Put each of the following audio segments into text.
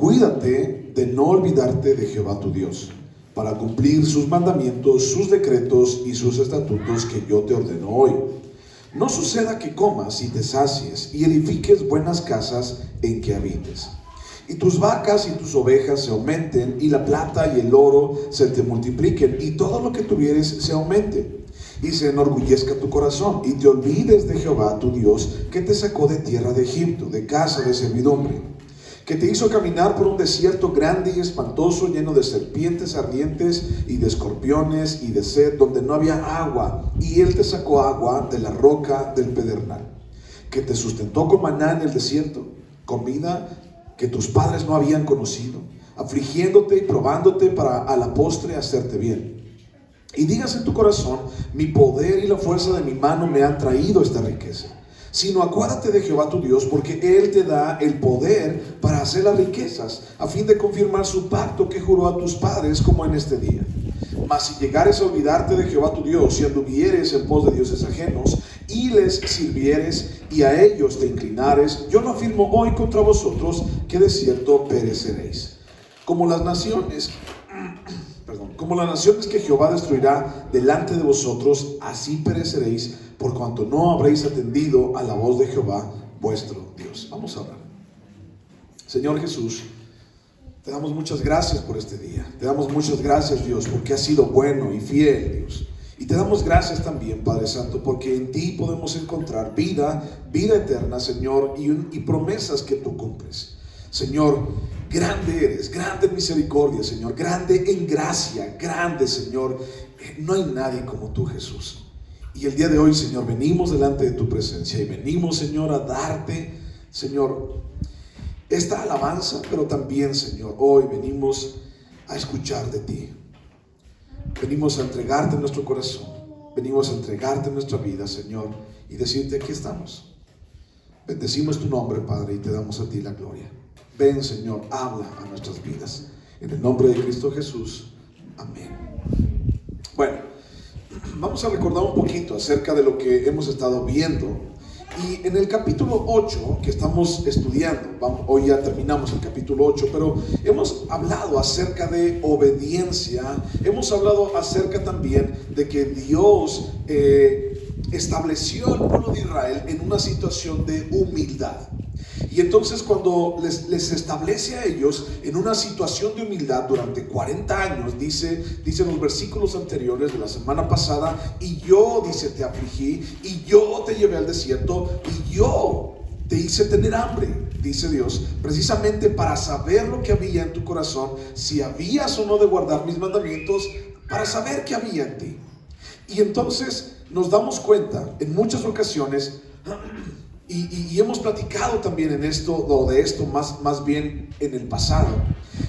Cuídate de no olvidarte de Jehová tu Dios, para cumplir sus mandamientos, sus decretos y sus estatutos que yo te ordeno hoy. No suceda que comas y te sacies y edifiques buenas casas en que habites, y tus vacas y tus ovejas se aumenten, y la plata y el oro se te multipliquen, y todo lo que tuvieres se aumente, y se enorgullezca tu corazón, y te olvides de Jehová tu Dios, que te sacó de tierra de Egipto, de casa de servidumbre, que te hizo caminar por un desierto grande y espantoso, lleno de serpientes ardientes y de escorpiones y de sed, donde no había agua, y él te sacó agua de la roca del pedernal, que te sustentó con maná en el desierto, comida que tus padres no habían conocido, afligiéndote y probándote para a la postre hacerte bien. Y digas en tu corazón: mi poder y la fuerza de mi mano me han traído esta riqueza. Sino acuérdate de Jehová tu Dios, porque Él te da el poder para hacer las riquezas, a fin de confirmar su pacto que juró a tus padres, como en este día. Mas si llegares a olvidarte de Jehová tu Dios, y anduvieres en pos de dioses ajenos, y les sirvieres, y a ellos te inclinares, yo no afirmo hoy contra vosotros que de cierto pereceréis. Como las naciones que Jehová destruirá delante de vosotros, así pereceréis, por cuanto no habréis atendido a la voz de Jehová vuestro Dios. Vamos a orar. Señor Jesús, te damos muchas gracias por este día. Te damos muchas gracias, Dios, porque has sido bueno y fiel, Dios. Y te damos gracias también, Padre Santo, porque en ti podemos encontrar vida eterna, Señor, y promesas que tú cumples. Señor, grande eres, grande en misericordia, Señor, grande en gracia, grande, Señor. No hay nadie como tú, Jesús. Y el día de hoy, Señor, venimos delante de tu presencia y venimos, Señor, a darte, Señor, esta alabanza, pero también, Señor, hoy venimos a escuchar de ti. Venimos a entregarte nuestro corazón, venimos a entregarte nuestra vida, Señor, y decirte: aquí estamos. Bendecimos tu nombre, Padre, y te damos a ti la gloria. Ven, Señor, habla a nuestras vidas. En el nombre de Cristo Jesús. Amén. Bueno, vamos a recordar un poquito acerca de lo que hemos estado viendo. Y en el capítulo 8 que estamos estudiando, hoy ya terminamos el capítulo 8, pero hemos hablado acerca de obediencia. Hemos hablado acerca también de que Dios estableció al pueblo de Israel en una situación de humildad. Y entonces cuando les establece a ellos en una situación de humildad durante 40 años, dice los versículos anteriores de la semana pasada: y yo, dice, te afligí, y yo te llevé al desierto, y yo te hice tener hambre, dice Dios, precisamente para saber lo que había en tu corazón, si habías o no de guardar mis mandamientos, para saber qué había en ti. Y entonces nos damos cuenta en muchas ocasiones, y hemos platicado también de esto más bien en el pasado,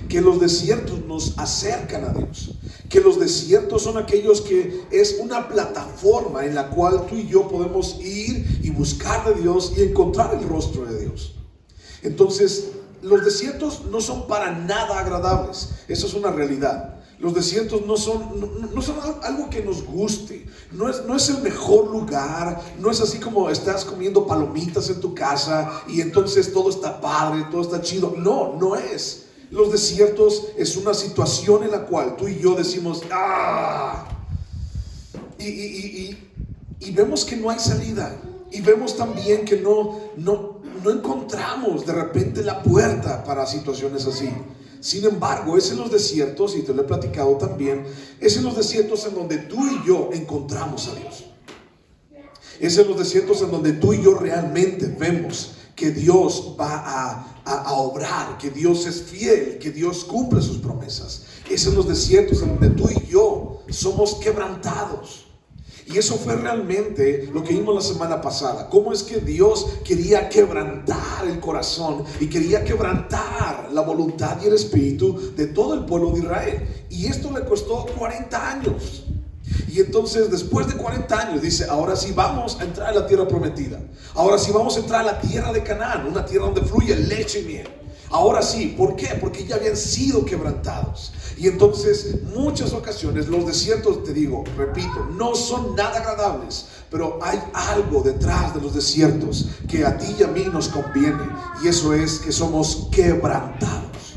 que los desiertos nos acercan a Dios, que los desiertos son aquellos que es una plataforma en la cual tú y yo podemos ir y buscar de Dios y encontrar el rostro de Dios. Entonces, los desiertos no son para nada agradables, eso es una realidad. Los desiertos no son algo que nos guste, no es el mejor lugar, no es así como estás comiendo palomitas en tu casa y entonces todo está padre, todo está chido. No es. Los desiertos es una situación en la cual tú y yo decimos: y vemos que no hay salida, y vemos también que no encontramos de repente la puerta para situaciones así. Sin embargo, es en los desiertos, y te lo he platicado también, es en los desiertos en donde tú y yo encontramos a Dios. Es en los desiertos en donde tú y yo realmente vemos que Dios va a obrar, que Dios es fiel, que Dios cumple sus promesas. Es en los desiertos en donde tú y yo somos quebrantados. Y eso fue realmente lo que vimos la semana pasada. Cómo es que Dios quería quebrantar el corazón y quería quebrantar la voluntad y el espíritu de todo el pueblo de Israel. Y esto le costó 40 años. Y entonces después de 40 años dice: ahora sí vamos a entrar a la tierra prometida. Ahora sí vamos a entrar a la tierra de Canaán, una tierra donde fluye leche y miel. Ahora sí, ¿por qué? Porque ya habían sido quebrantados. Y entonces muchas ocasiones los desiertos, te digo, repito, no son nada agradables, pero hay algo detrás de los desiertos que a ti y a mí nos conviene, y eso es que somos quebrantados.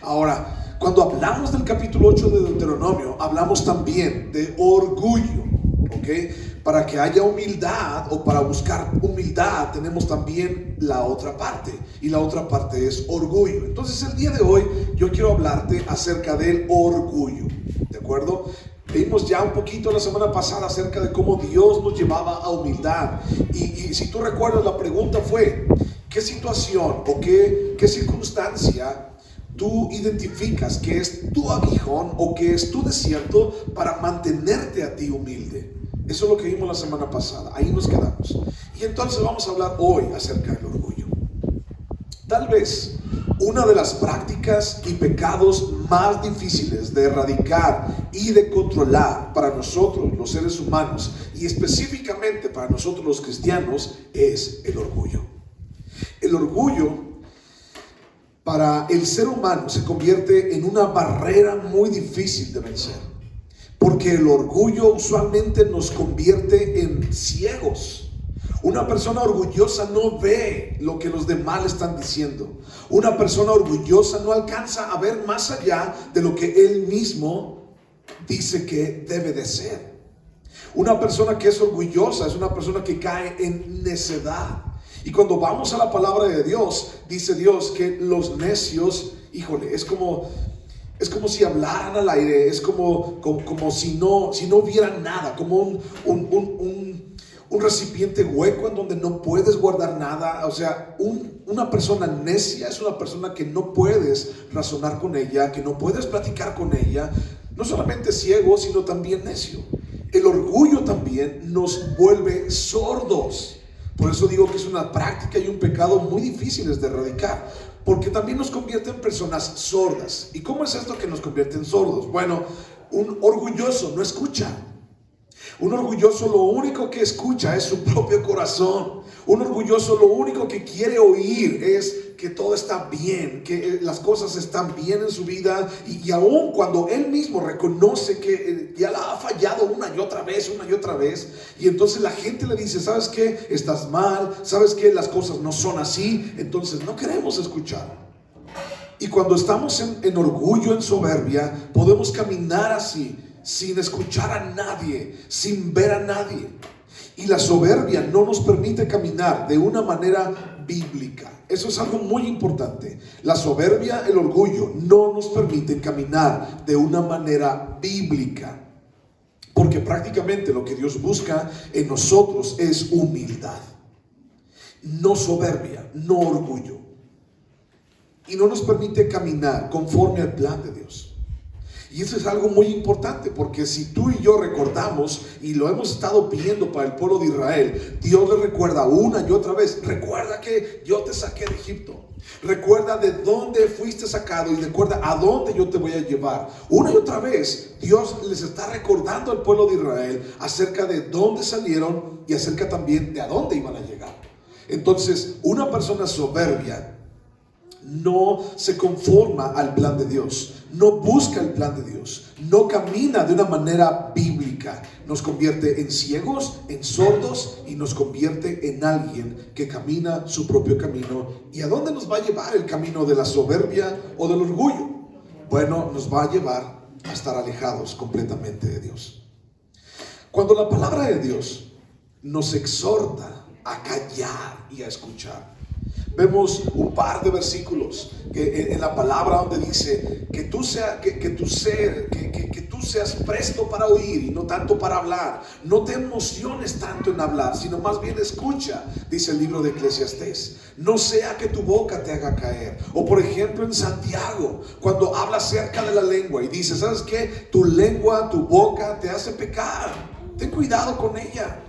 Ahora, cuando hablamos del capítulo 8 de Deuteronomio, hablamos también de orgullo, ¿ok? Para que haya humildad o para buscar humildad tenemos también la otra parte, y la otra parte es orgullo. Entonces el día de hoy yo quiero hablarte acerca del orgullo, ¿de acuerdo? Vimos ya un poquito la semana pasada acerca de cómo Dios nos llevaba a humildad, y si tú recuerdas, la pregunta fue: ¿qué situación o qué circunstancia tú identificas que es tu aguijón o que es tu desierto para mantenerte a ti humilde? Eso es lo que vimos la semana pasada, ahí nos quedamos. Y entonces vamos a hablar hoy acerca del orgullo. Tal vez una de las prácticas y pecados más difíciles de erradicar y de controlar para nosotros los seres humanos, y específicamente para nosotros los cristianos, es el orgullo. El orgullo para el ser humano se convierte en una barrera muy difícil de vencer, porque el orgullo usualmente nos convierte en ciegos. Una persona orgullosa no ve lo que los demás le están diciendo. Una persona orgullosa no alcanza a ver más allá de lo que él mismo dice que debe de ser. Una persona que es orgullosa es una persona que cae en necedad. Y cuando vamos a la palabra de Dios, dice Dios que los necios, híjole, es como si hablaran al aire, es como si no vieran nada, como un recipiente hueco en donde no puedes guardar nada. O sea, una persona necia es una persona que no puedes razonar con ella, que no puedes platicar con ella. No solamente ciego, sino también necio. El orgullo también nos vuelve sordos. Por eso digo que es una práctica y un pecado muy difíciles de erradicar, porque también nos convierte en personas sordas. ¿Y cómo es esto que nos convierte en sordos? Bueno, un orgulloso no escucha. Un orgulloso lo único que escucha es su propio corazón. Un orgulloso lo único que quiere oír es que todo está bien, que las cosas están bien en su vida, y aun cuando él mismo reconoce que ya la ha fallado una y otra vez, y entonces la gente le dice: ¿sabes qué? Estás mal, ¿sabes qué? Las cosas no son así. Entonces no queremos escuchar. Y cuando estamos en orgullo, en soberbia, podemos caminar así, sin escuchar a nadie, sin ver a nadie. Y la soberbia no nos permite caminar de una manera bíblica. Eso es algo muy importante. La soberbia, el orgullo, no nos permiten caminar de una manera bíblica, porque prácticamente lo que Dios busca en nosotros es humildad, no soberbia, no orgullo. Y no nos permite caminar conforme al plan de Dios. Y eso es algo muy importante, porque si tú y yo recordamos, y lo hemos estado pidiendo para el pueblo de Israel, Dios le recuerda una y otra vez: recuerda que yo te saqué de Egipto, recuerda de dónde fuiste sacado y recuerda a dónde yo te voy a llevar. Una y otra vez Dios les está recordando al pueblo de Israel acerca de dónde salieron y acerca también de a dónde iban a llegar. Entonces, una persona soberbia no se conforma al plan de Dios, no busca el plan de Dios, no camina de una manera bíblica. Nos convierte en ciegos, en sordos, y nos convierte en alguien que camina su propio camino. ¿Y a dónde nos va a llevar el camino de la soberbia o del orgullo? Bueno, nos va a llevar a estar alejados completamente de Dios. Cuando la palabra de Dios nos exhorta a callar y a escuchar, vemos un par de versículos en la palabra donde dice que tú seas presto para oír y no tanto para hablar. No te emociones tanto en hablar, sino más bien escucha, dice el libro de Eclesiastés. No sea que tu boca te haga caer. O por ejemplo en Santiago, cuando habla acerca de la lengua y dice: ¿sabes qué? Tu lengua, tu boca te hace pecar. Ten cuidado con ella.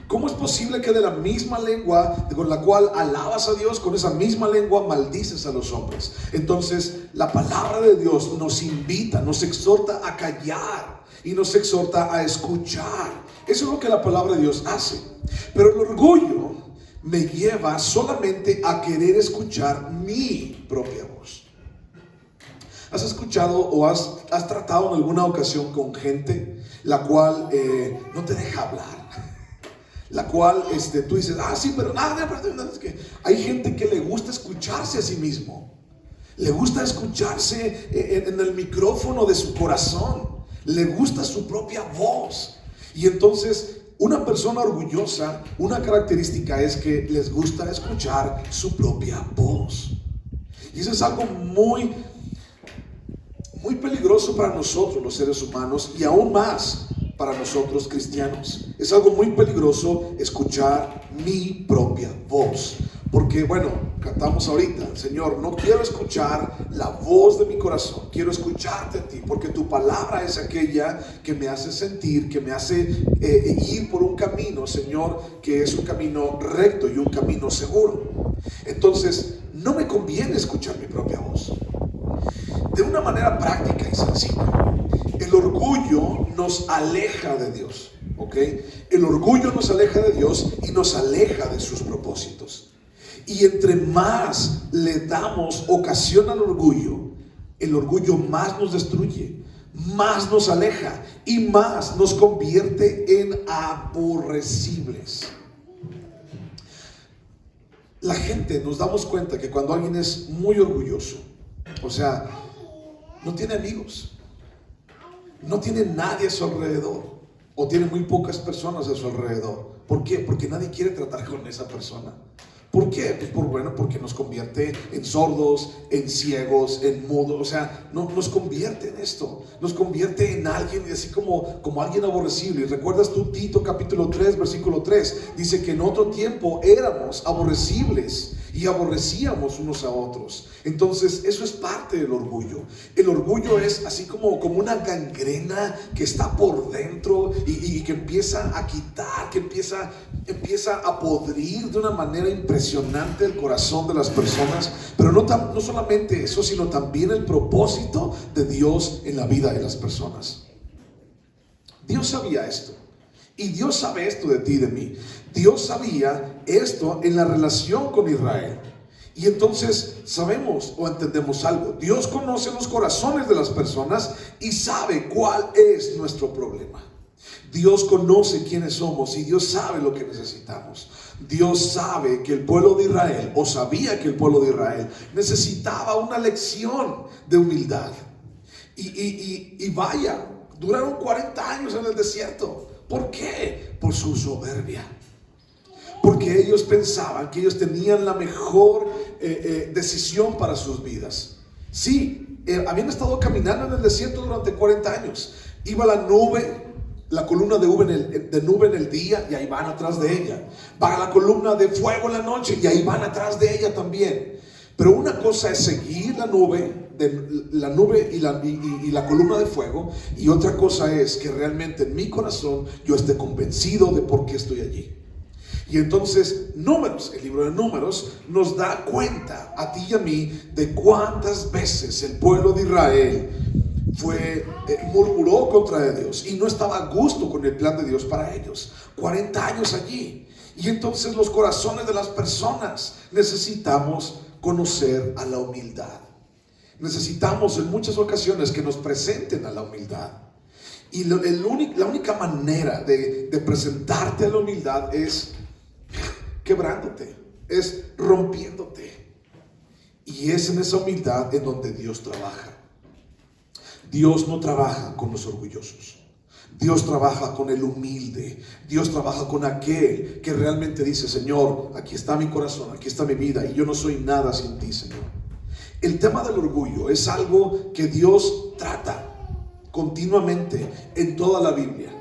¿Cómo es posible que de la misma lengua con la cual alabas a Dios, con esa misma lengua maldices a los hombres? Entonces, la palabra de Dios nos invita, nos exhorta a callar y nos exhorta a escuchar. Eso es lo que la palabra de Dios hace. Pero el orgullo me lleva solamente a querer escuchar mi propia voz. ¿Has escuchado o has tratado en alguna ocasión con gente la cual no te deja hablar? La cual tú dices: sí, pero nada, es que hay gente que le gusta escucharse a sí mismo. Le gusta escucharse en el micrófono de su corazón. Le gusta su propia voz. Y entonces, una persona orgullosa, una característica es que les gusta escuchar su propia voz. Y eso es algo muy peligroso para nosotros los seres humanos, y aún más para nosotros cristianos. Es algo muy peligroso escuchar mi propia voz. Porque bueno, cantamos ahorita, Señor, no quiero escuchar la voz de mi corazón, quiero escucharte a ti, porque tu palabra es aquella que me hace sentir, que me hace ir por un camino, Señor, que es un camino recto y un camino seguro. Entonces, no me conviene escuchar mi propia voz. De una manera práctica y sencilla, el orgullo nos aleja de Dios, ¿ok? El orgullo nos aleja de Dios y nos aleja de sus propósitos. Y entre más le damos ocasión al orgullo, el orgullo más nos destruye, más nos aleja y más nos convierte en aborrecibles. La gente, nos damos cuenta que cuando alguien es muy orgulloso, o sea, no tiene amigos, no tiene nadie a su alrededor, o tiene muy pocas personas a su alrededor. ¿Por qué? Porque nadie quiere tratar con esa persona. ¿Por qué? Pues porque nos convierte en sordos, en ciegos, en mudos. O sea, no, nos convierte en esto. Nos convierte en alguien así como alguien aborrecible. Y recuerdas tú Tito capítulo 3, versículo 3. Dice que en otro tiempo éramos aborrecibles y aborrecíamos unos a otros. Entonces eso es parte del orgullo. El orgullo es así como una gangrena que está por dentro y que empieza a quitar, que empieza a podrir de una manera impresionante el corazón de las personas. Pero no solamente eso, sino también el propósito de Dios en la vida de las personas. Dios sabía esto. Y Dios sabe esto de ti y de mí. Dios sabía esto en la relación con Israel. Y entonces sabemos o entendemos algo. Dios conoce los corazones de las personas y sabe cuál es nuestro problema. Dios conoce quiénes somos y Dios sabe lo que necesitamos. Dios sabe que el pueblo de Israel, o sabía que el pueblo de Israel necesitaba una lección de humildad. Y vaya, duraron 40 años en el desierto. ¿Por qué? Por su soberbia. Porque ellos pensaban que ellos tenían la mejor decisión para sus vidas. Sí, habían estado caminando en el desierto durante 40 años. Iba la nube, la columna de nube en el día, y ahí van atrás de ella. Va la columna de fuego en la noche y ahí van atrás de ella también. Pero una cosa es seguir la nube y la columna de fuego, y otra cosa es que realmente en mi corazón yo esté convencido de por qué estoy allí. Y entonces Números, el libro de Números, nos da cuenta a ti y a mí de cuántas veces el pueblo de Israel murmuró contra Dios y no estaba a gusto con el plan de Dios para ellos. 40 años allí. Y entonces los corazones de las personas necesitamos conocer a la humildad. Necesitamos en muchas ocasiones que nos presenten a la humildad. Y la única manera de presentarte a la humildad es quebrándote, es rompiéndote. Y es en esa humildad en donde Dios trabaja. Dios no trabaja con los orgullosos. Dios trabaja con el humilde. Dios trabaja con aquel que realmente dice: Señor, aquí está mi corazón, aquí está mi vida, y yo no soy nada sin ti, Señor. El tema del orgullo es algo que Dios trata continuamente en toda la Biblia.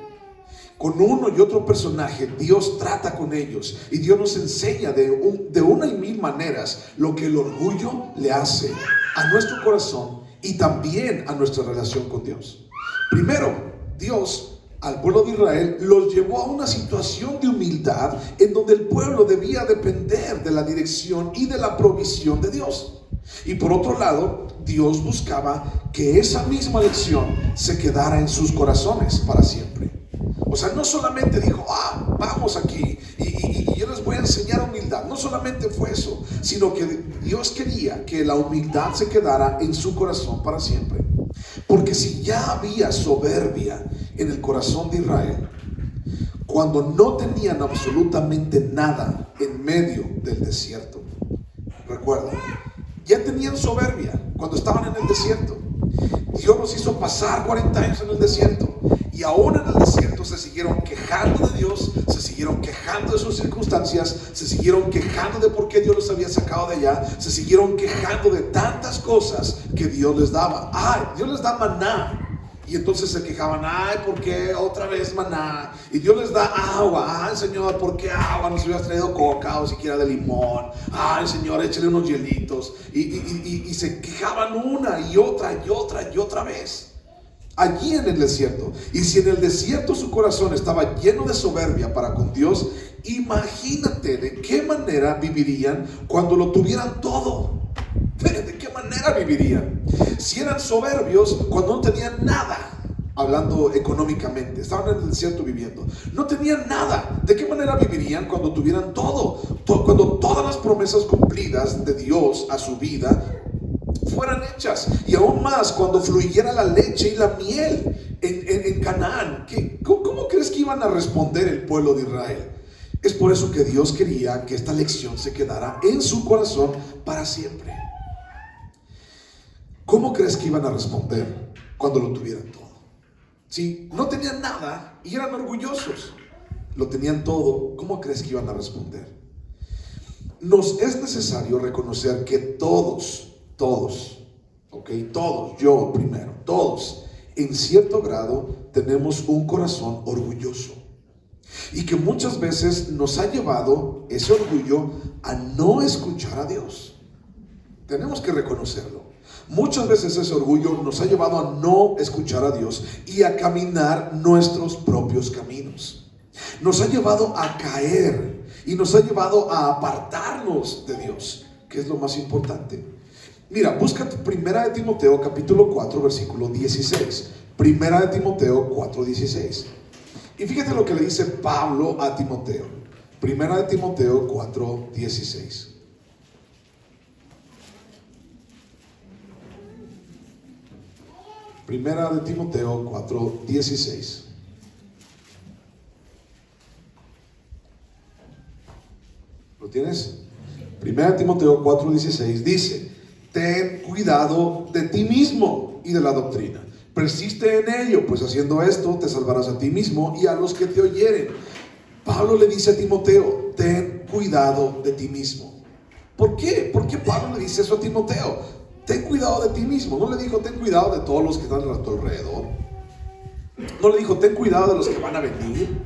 Con uno y otro personaje Dios trata con ellos, y Dios nos enseña de una y mil maneras lo que el orgullo le hace a nuestro corazón y también a nuestra relación con Dios. Primero, Dios al pueblo de Israel los llevó a una situación de humildad en donde el pueblo debía depender de la dirección y de la provisión de Dios. Y por otro lado, Dios buscaba que esa misma lección se quedara en sus corazones para siempre. O sea, no solamente dijo: vamos aquí y yo les voy a enseñar humildad. No solamente fue eso, sino que Dios quería que la humildad se quedara en su corazón para siempre. Porque si ya había soberbia en el corazón de Israel, cuando no tenían absolutamente nada en medio del desierto, recuerda, Ya tenían soberbia cuando estaban en el desierto. Dios los hizo pasar 40 años en el desierto. Y aún en el desierto se siguieron quejando de Dios, se siguieron quejando de sus circunstancias, se siguieron quejando de por qué Dios los había sacado de allá, se siguieron quejando de tantas cosas que Dios les daba. Ay, Dios les da maná. Y entonces se quejaban, ay, ¿por qué otra vez maná? Y Dios les da agua, ay, Señor, ¿por qué agua? Nos hubieras traído coca o siquiera de limón. Ay, Señor, échale unos hielitos. Y se quejaban una y otra y otra y otra vez. Allí en el desierto. Y si en el desierto su corazón estaba lleno de soberbia para con Dios, imagínate de qué manera vivirían cuando lo tuvieran todo. ¿De qué manera vivirían? Si eran soberbios cuando no tenían nada, hablando económicamente, estaban en el desierto viviendo, no tenían nada, ¿de qué manera vivirían cuando tuvieran todo? Cuando todas las promesas cumplidas de Dios a su vida fueran hechas, y aún más cuando fluyera la leche y la miel en Canaán. ¿Cómo crees que iban a responder el pueblo de Israel? Es por eso que Dios quería que esta lección se quedara en su corazón para siempre. ¿Cómo crees que iban a responder cuando lo tuvieran todo? Si no tenían nada y eran orgullosos, lo tenían todo, ¿cómo crees que iban a responder? Nos es necesario reconocer que todos, yo primero, todos, en cierto grado, tenemos un corazón orgulloso. Y que muchas veces nos ha llevado ese orgullo a no escuchar a Dios. Tenemos que reconocerlo. Muchas veces ese orgullo nos ha llevado a no escuchar a Dios y a caminar nuestros propios caminos. Nos ha llevado a caer y nos ha llevado a apartarnos de Dios, que es lo más importante. Mira, busca Primera de Timoteo capítulo 4 versículo 16. Primera de Timoteo 4, 16. Y fíjate lo que le dice Pablo a Timoteo. Primera de Timoteo 4, 16. Primera de Timoteo 4, 16. ¿Lo tienes? Primera de Timoteo 4, 16 dice: ten cuidado de ti mismo y de la doctrina. Persiste en ello, pues haciendo esto te salvarás a ti mismo y a los que te oyeren. Pablo le dice a Timoteo: ten cuidado de ti mismo. ¿Por qué? ¿Por qué Pablo le dice eso a Timoteo? Ten cuidado de ti mismo. No le dijo ten cuidado de todos los que están a tu alrededor. No le dijo ten cuidado de los que van a venir.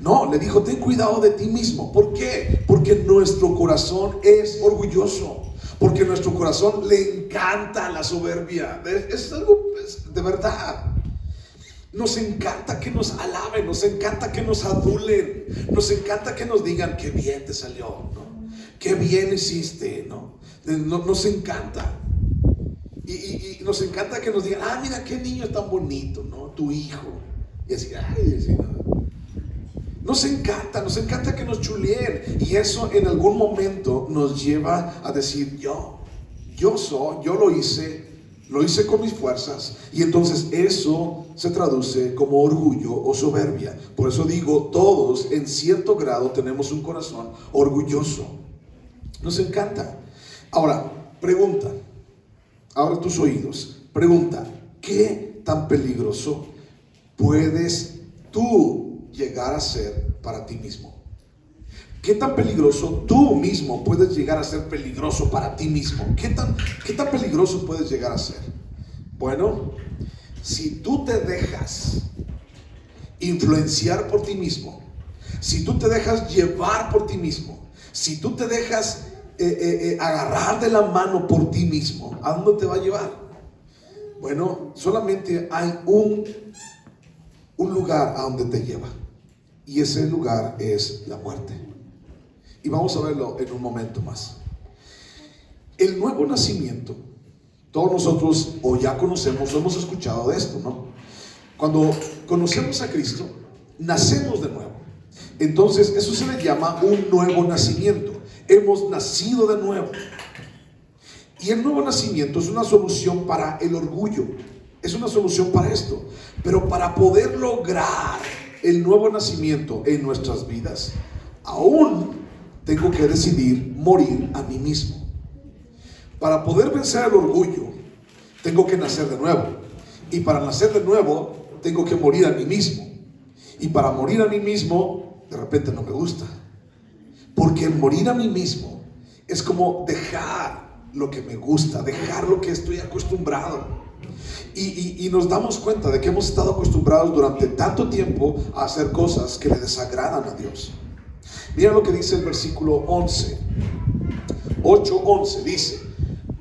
No, le dijo ten cuidado de ti mismo. ¿Por qué? Porque nuestro corazón es orgulloso. Porque nuestro corazón le encanta la soberbia. Es algo de verdad. Nos encanta que nos alaben, nos encanta que nos adulen, nos encanta que nos digan qué bien te salió, ¿no? Qué bien hiciste, ¿no? Nos encanta. Y nos encanta que nos digan, ah, mira qué niño tan bonito, ¿no? Tu hijo. Y así, ay, así, ¿no? Nos encanta que nos chuleen. Y eso en algún momento nos lleva a decir, yo lo hice con mis fuerzas. Y entonces eso se traduce como orgullo o soberbia. Por eso digo, todos en cierto grado tenemos un corazón orgulloso. Nos encanta. Ahora, pregunta. Ahora tus oídos. Pregunta, ¿qué tan peligroso puedes tú llegar a ser para ti mismo? ¿Qué tan peligroso tú mismo puedes llegar a ser peligroso para ti mismo? ¿Qué tan peligroso puedes llegar a ser? Bueno, si tú te dejas influenciar por ti mismo, si tú te dejas llevar por ti mismo, si tú te dejas agarrar de la mano por ti mismo, ¿a dónde te va a llevar? Bueno, solamente hay un lugar a donde te lleva, y ese lugar es la muerte. Y vamos a verlo en un momento más. El nuevo nacimiento, todos nosotros o ya conocemos o hemos escuchado de esto, ¿no? Cuando conocemos a Cristo, nacemos de nuevo. Entonces eso se le llama un nuevo nacimiento. Hemos nacido de nuevo. Y el nuevo nacimiento es una solución para el orgullo. Es una solución para esto. Pero para poder lograr el nuevo nacimiento en nuestras vidas, aún tengo que decidir morir a mí mismo. Para poder vencer el orgullo, tengo que nacer de nuevo. Y para nacer de nuevo, tengo que morir a mí mismo. Y para morir a mí mismo, de repente no me gusta. Porque morir a mí mismo es como dejar lo que me gusta, dejar lo que estoy acostumbrado. Y nos damos cuenta de que hemos estado acostumbrados durante tanto tiempo a hacer cosas que le desagradan a Dios. Mira lo que dice el versículo 8:11 dice: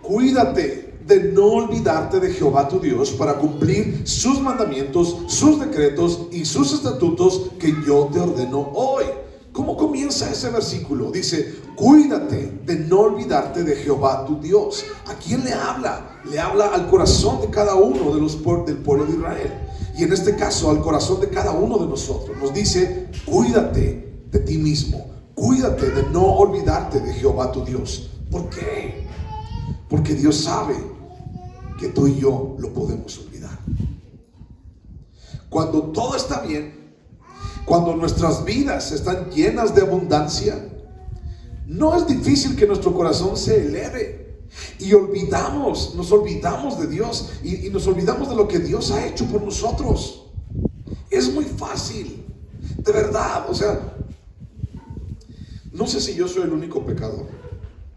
cuídate de no olvidarte de Jehová tu Dios para cumplir sus mandamientos, sus decretos y sus estatutos que yo te ordeno hoy. ¿Cómo comienza ese versículo? Dice: cuídate de no olvidarte de Jehová tu Dios. ¿A quién le habla? Le habla al corazón de cada uno del pueblo de Israel. Y en este caso al corazón de cada uno de nosotros. Nos dice: cuídate de ti mismo. Cuídate de no olvidarte de Jehová tu Dios. ¿Por qué? Porque Dios sabe que tú y yo lo podemos olvidar. Cuando todo está bien, cuando nuestras vidas están llenas de abundancia, no es difícil que nuestro corazón se eleve y nos olvidamos de Dios y nos olvidamos de lo que Dios ha hecho por nosotros. Es muy fácil, de verdad. O sea, no sé si yo soy el único pecador.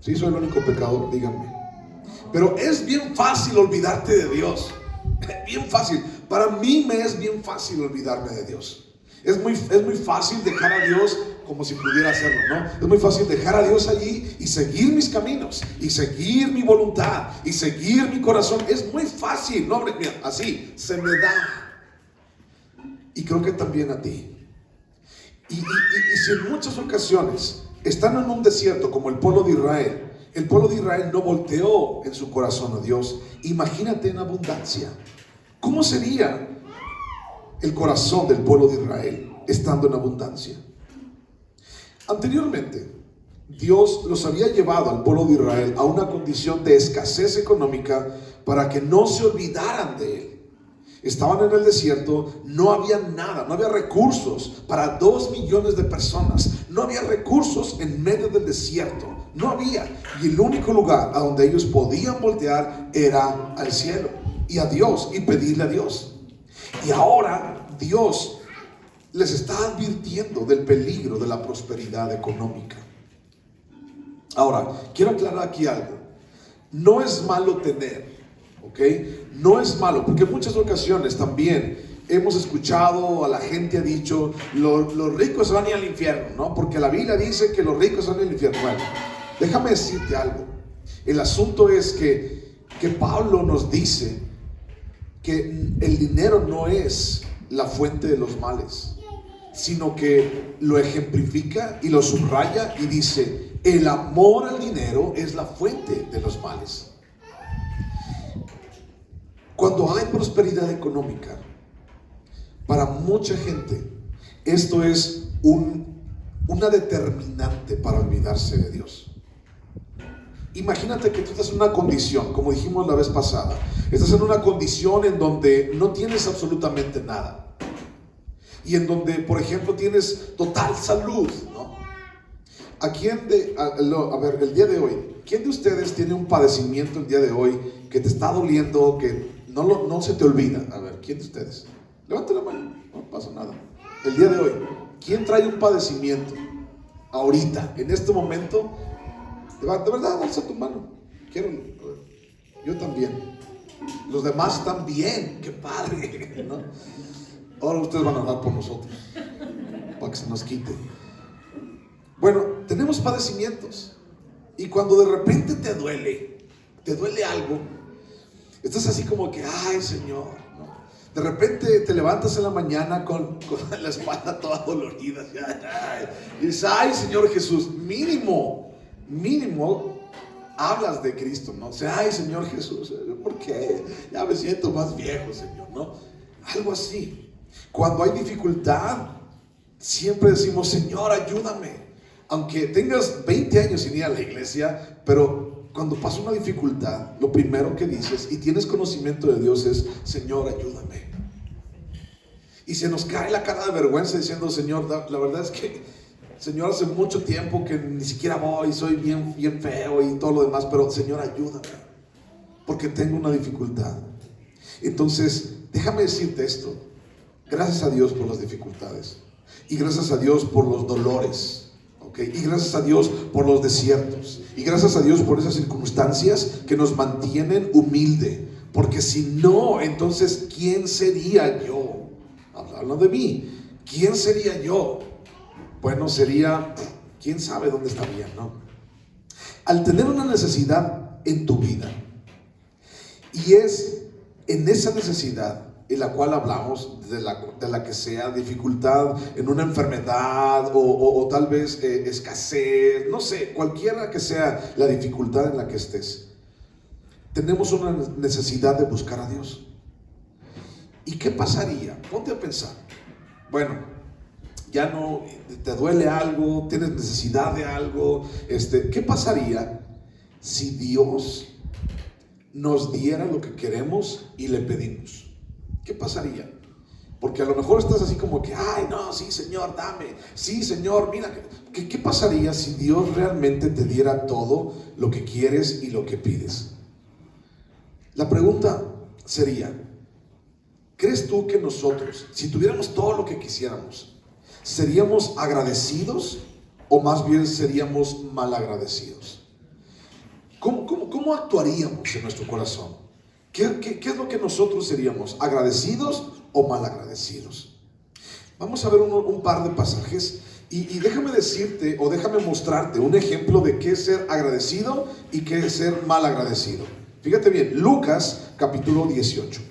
Si soy el único pecador, díganme. Pero es bien fácil olvidarte de Dios. Bien fácil. Para mí me es bien fácil olvidarme de Dios. Es muy fácil dejar a Dios como si pudiera hacerlo, ¿no? Es muy fácil dejar a Dios allí y seguir mis caminos, y seguir mi voluntad, y seguir mi corazón. Es muy fácil, ¿no? Mira, así se me da. Y creo que también a ti. Y si en muchas ocasiones están en un desierto como el pueblo de Israel no volteó en su corazón a Dios, imagínate en abundancia. ¿Cómo sería el corazón del pueblo de Israel estando en abundancia? Anteriormente, Dios los había llevado al pueblo de Israel a una condición de escasez económica para que no se olvidaran de Él. Estaban en el desierto, no había nada, no había recursos para 2 millones de personas, no había recursos en medio del desierto, no había. Y el único lugar a donde ellos podían voltear era al cielo y a Dios y pedirle a Dios. Y ahora Dios les está advirtiendo del peligro de la prosperidad económica. Ahora, quiero aclarar aquí algo. No es malo tener, ¿ok? No es malo, porque en muchas ocasiones también hemos escuchado, a la gente ha dicho, los ricos van a ir al infierno, ¿no? Porque la Biblia dice que los ricos van a ir al infierno. Bueno, déjame decirte algo. El asunto es que Pablo nos dice que el dinero no es la fuente de los males, sino que lo ejemplifica y lo subraya y dice: el amor al dinero es la fuente de los males. Cuando hay prosperidad económica, para mucha gente esto es una determinante para olvidarse de Dios. Imagínate que tú estás en una condición, como dijimos la vez pasada, estás en una condición en donde no tienes absolutamente nada, y en donde, por ejemplo, tienes total salud, ¿no? A ver, el día de hoy, ¿quién de ustedes tiene un padecimiento el día de hoy que te está doliendo, que no se te olvida? A ver, ¿quién de ustedes? Levanta la mano, no pasa nada. El día de hoy, ¿quién trae un padecimiento ahorita, en este momento? De verdad, alza tu mano. Yo también. Los demás también. ¡Qué padre! ¿No? Ahora ustedes van a orar por nosotros para que se nos quite. Bueno, tenemos padecimientos, y cuando de repente te duele algo, estás así como que: ay, Señor, ¿no? De repente te levantas en la mañana con la espalda toda dolorida, y dices: ay, Señor Jesús. Mínimo hablas de Cristo, ¿no? O sea: ay, Señor Jesús, ¿por qué? Ya me siento más viejo, Señor, ¿no? Algo así. Cuando hay dificultad, siempre decimos: Señor, ayúdame. Aunque tengas 20 años sin ir a la iglesia, pero cuando pasa una dificultad, lo primero que dices, y tienes conocimiento de Dios, es: Señor, ayúdame. Y se nos cae la cara de vergüenza diciendo: Señor, la verdad es que Señor, hace mucho tiempo que ni siquiera voy, soy bien, bien feo y todo lo demás, pero Señor, ayúdame, porque tengo una dificultad. Entonces, déjame decirte esto. Gracias a Dios por las dificultades. Y gracias a Dios por los dolores. ¿Okay? Y gracias a Dios por los desiertos. Y gracias a Dios por esas circunstancias que nos mantienen humilde. Porque si no, entonces, ¿quién sería yo? Hablando de mí, ¿quién sería yo? Bueno, sería, quién sabe dónde estaría, ¿no? Al tener una necesidad en tu vida, y es en esa necesidad en la cual hablamos, de la que sea dificultad en una enfermedad o tal vez escasez, no sé, cualquiera que sea la dificultad en la que estés, tenemos una necesidad de buscar a Dios. ¿Y qué pasaría? Ponte a pensar. Bueno, ya no te duele algo, tienes necesidad de algo. ¿Qué pasaría si Dios nos diera lo que queremos y le pedimos? ¿Qué pasaría? Porque a lo mejor estás así como que, ay, no, sí, Señor, dame. Sí, Señor, mira. ¿Qué pasaría si Dios realmente te diera todo lo que quieres y lo que pides? La pregunta sería, ¿crees tú que nosotros, si tuviéramos todo lo que quisiéramos, seríamos agradecidos o más bien seríamos malagradecidos? ¿Cómo actuaríamos en nuestro corazón? ¿Qué es lo que nosotros seríamos? ¿Agradecidos o malagradecidos? Vamos a ver un par de pasajes y déjame decirte o déjame mostrarte un ejemplo de qué es ser agradecido y qué es ser malagradecido. Fíjate bien, Lucas capítulo 18.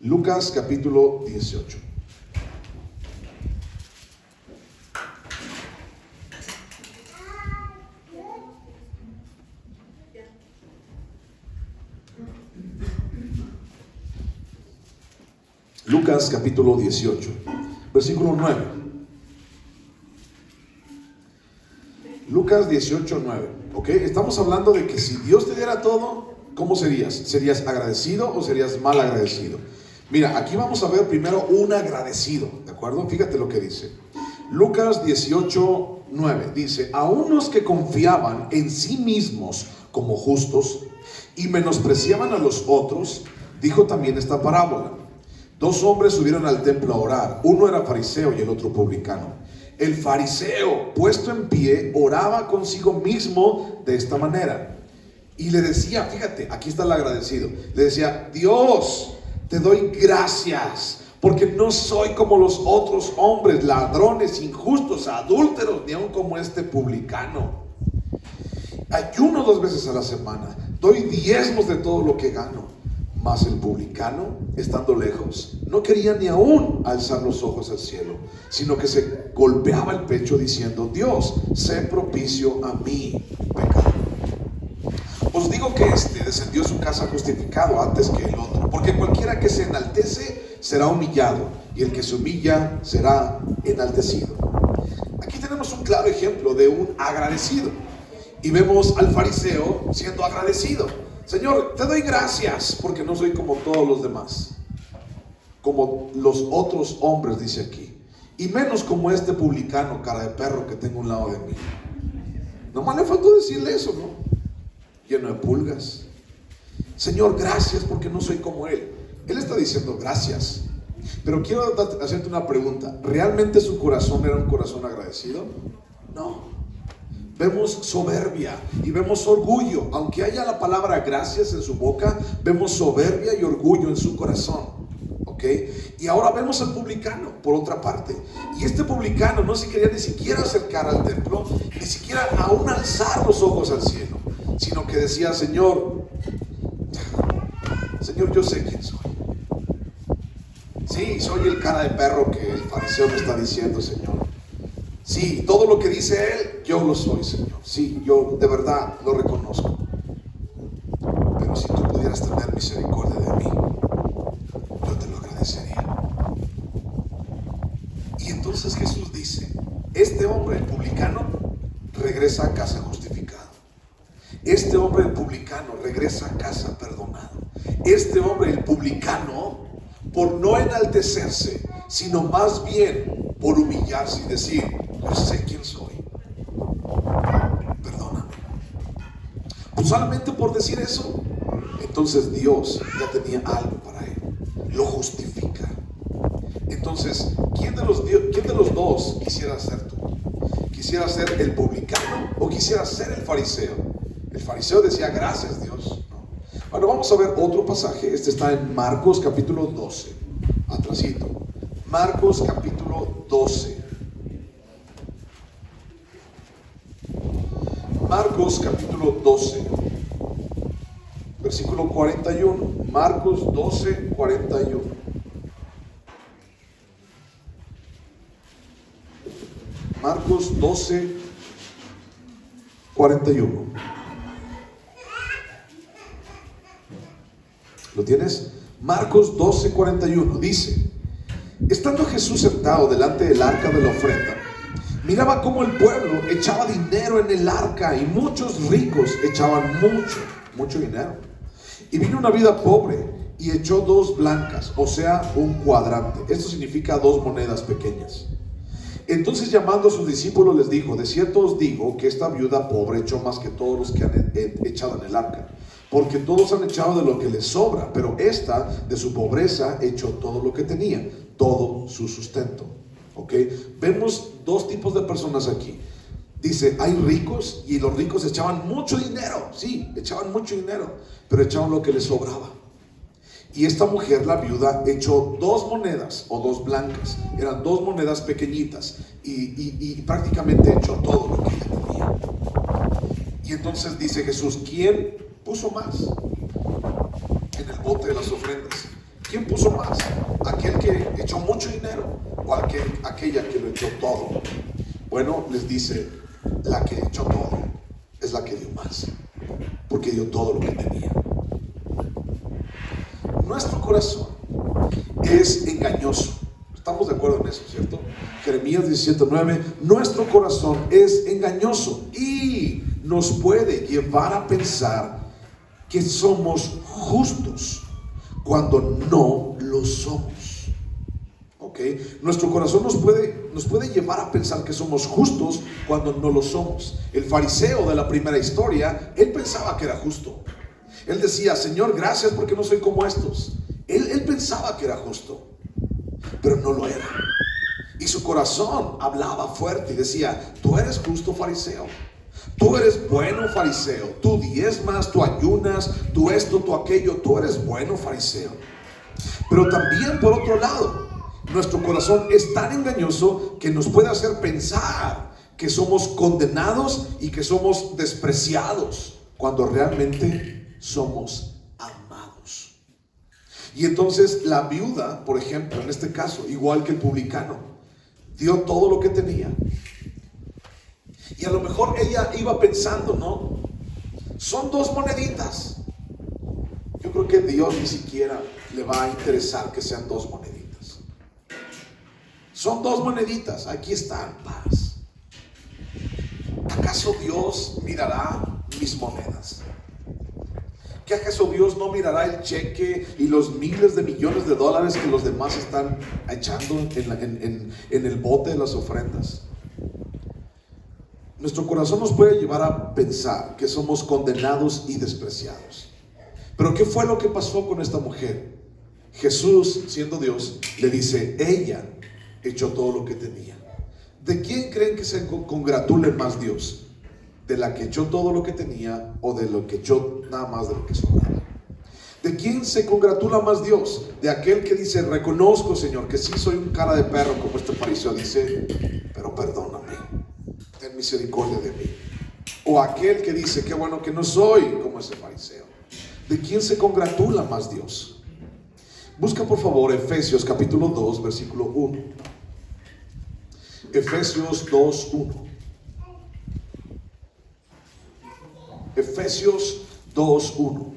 Lucas capítulo 18. Lucas capítulo 18, versículo 9. Lucas 18, 9. ¿Ok? Estamos hablando de que si Dios te diera todo, ¿cómo serías? ¿Serías agradecido o serías mal agradecido? Mira, aquí vamos a ver primero un agradecido, ¿de acuerdo? Fíjate lo que dice. Lucas 18, 9 dice: a unos que confiaban en sí mismos como justos y menospreciaban a los otros, dijo también esta parábola. Dos hombres subieron al templo a orar. Uno era fariseo y el otro publicano. El fariseo, puesto en pie, oraba consigo mismo de esta manera. Y le decía, fíjate, aquí está el agradecido. Le decía: Dios, te doy gracias, porque no soy como los otros hombres, ladrones, injustos, adúlteros, ni aun como este publicano. Ayuno 2 veces a la semana. Doy diezmos de todo lo que gano. Mas el publicano, estando lejos, no quería ni aún alzar los ojos al cielo, sino que se golpeaba el pecho diciendo: Dios, sé propicio a mí, pecador. Os digo que este descendió a su casa justificado antes que el otro, porque cualquiera que se enaltece será humillado, y el que se humilla será enaltecido. Aquí tenemos un claro ejemplo de un agradecido, y vemos al fariseo siendo agradecido. Señor, te doy gracias porque no soy como todos los demás, como los otros hombres, dice aquí, y menos como este publicano cara de perro que tengo a un lado de mí. Nomás le faltó decirle eso, ¿no? Lleno de pulgas. Señor, gracias porque no soy como él. Él está diciendo gracias, pero quiero hacerte una pregunta. ¿Realmente su corazón era un corazón agradecido? No. Vemos soberbia y vemos orgullo. Aunque haya la palabra gracias en su boca, vemos soberbia y orgullo en su corazón. ¿Ok? Y ahora vemos al publicano por otra parte. Y este publicano no se quería ni siquiera acercar al templo, ni siquiera aún alzar los ojos al cielo, sino que decía: Señor, yo sé quién soy. Sí, soy el cara de perro que el fariseo me está diciendo, Señor. Sí, todo lo que dice él, yo lo soy, Señor. Sí, yo de verdad lo reconozco. Pero si tú pudieras tener misericordia de mí, yo te lo agradecería. Y entonces Jesús dice: este hombre, el publicano, regresa a casa justificado. Este hombre, el publicano, regresa a casa perdonado. Este hombre, el publicano, por no enaltecerse, sino más bien por humillarse y decir: yo sé quién soy, perdóname. Pues solamente por decir eso, entonces Dios ya tenía algo para él, lo justifica. Entonces, ¿quién de los dos quisiera ser tú? ¿Quisiera ser el publicano o quisiera ser el fariseo? El fariseo decía: gracias, Dios. ¿No? Bueno, vamos a ver otro pasaje. Este está en Marcos capítulo 12, atrasito. Marcos capítulo 12. Marcos capítulo 12, versículo 41. Marcos 12, 41. Marcos 12, 41. ¿Lo tienes? Marcos 12, 41 dice: estando Jesús sentado delante del arca de la ofrenda, miraba cómo el pueblo echaba dinero en el arca, y muchos ricos echaban mucho dinero. Y vino una vida pobre y echó 2 blancas, o sea, un cuadrante. Esto significa 2 monedas pequeñas. Entonces, llamando a sus discípulos, les dijo: de cierto os digo que esta viuda pobre echó más que todos los que han echado en el arca, porque todos han echado de lo que les sobra, pero esta de su pobreza echó todo lo que tenía, todo su sustento. ¿Ok? Vemos 2 tipos de personas aquí. Dice: hay ricos, y los ricos echaban mucho dinero. Sí, echaban mucho dinero, pero echaban lo que les sobraba. Y esta mujer, la viuda, echó 2 monedas o 2 blancas. Eran 2 monedas pequeñitas, y prácticamente echó todo lo que ella tenía. Y entonces dice Jesús: ¿quién puso más en el bote de las ofrendas? ¿Quién puso más? ¿Aquel que echó mucho dinero o aquella que lo echó todo? Bueno, les dice: la que echó todo es la que dio más, porque dio todo lo que tenía. Nuestro corazón es engañoso. Estamos de acuerdo en eso, ¿cierto? Jeremías 17:9. Nuestro corazón es engañoso y nos puede llevar a pensar que somos justos cuando no lo somos. ¿Ok? Nuestro corazón nos puede llevar a pensar que somos justos cuando no lo somos. El fariseo de la primera historia, él pensaba que era justo. Él decía: Señor, gracias porque no soy como estos. Él pensaba que era justo, pero no lo era. Y su corazón hablaba fuerte y decía: tú eres justo, fariseo. Tú eres bueno, fariseo. Tú diezmas, tú ayunas, tú esto, tú aquello. Tú eres bueno, fariseo. Pero también, por otro lado, nuestro corazón es tan engañoso que nos puede hacer pensar que somos condenados y que somos despreciados, cuando realmente somos amados. Y entonces la viuda, por ejemplo, en este caso, igual que el publicano, dio todo lo que tenía. Y a lo mejor ella iba pensando, ¿no? Son 2 moneditas. Yo creo que Dios ni siquiera le va a interesar que sean 2 moneditas. Son 2 moneditas, aquí están, paz. ¿Acaso Dios mirará mis monedas? ¿Que acaso Dios no mirará el cheque y los miles de millones de dólares que los demás están echando en el bote de las ofrendas? Nuestro corazón nos puede llevar a pensar que somos condenados y despreciados. Pero ¿qué fue lo que pasó con esta mujer? Jesús, siendo Dios, le dice: ella echó todo lo que tenía. ¿De quién creen que se congratule más Dios? ¿De la que echó todo lo que tenía o de lo que echó nada más de lo que sobraba? ¿De quién se congratula más Dios? ¿De aquel que dice: reconozco, Señor, que sí soy un cara de perro, como este fariseo dice, pero perdóname, ten misericordia de mí? ¿O aquel que dice: qué bueno que no soy como ese fariseo? ¿De quién se congratula más Dios? Busca por favor Efesios capítulo 2, versículo 1. Efesios 2, 1. Efesios 2, 1.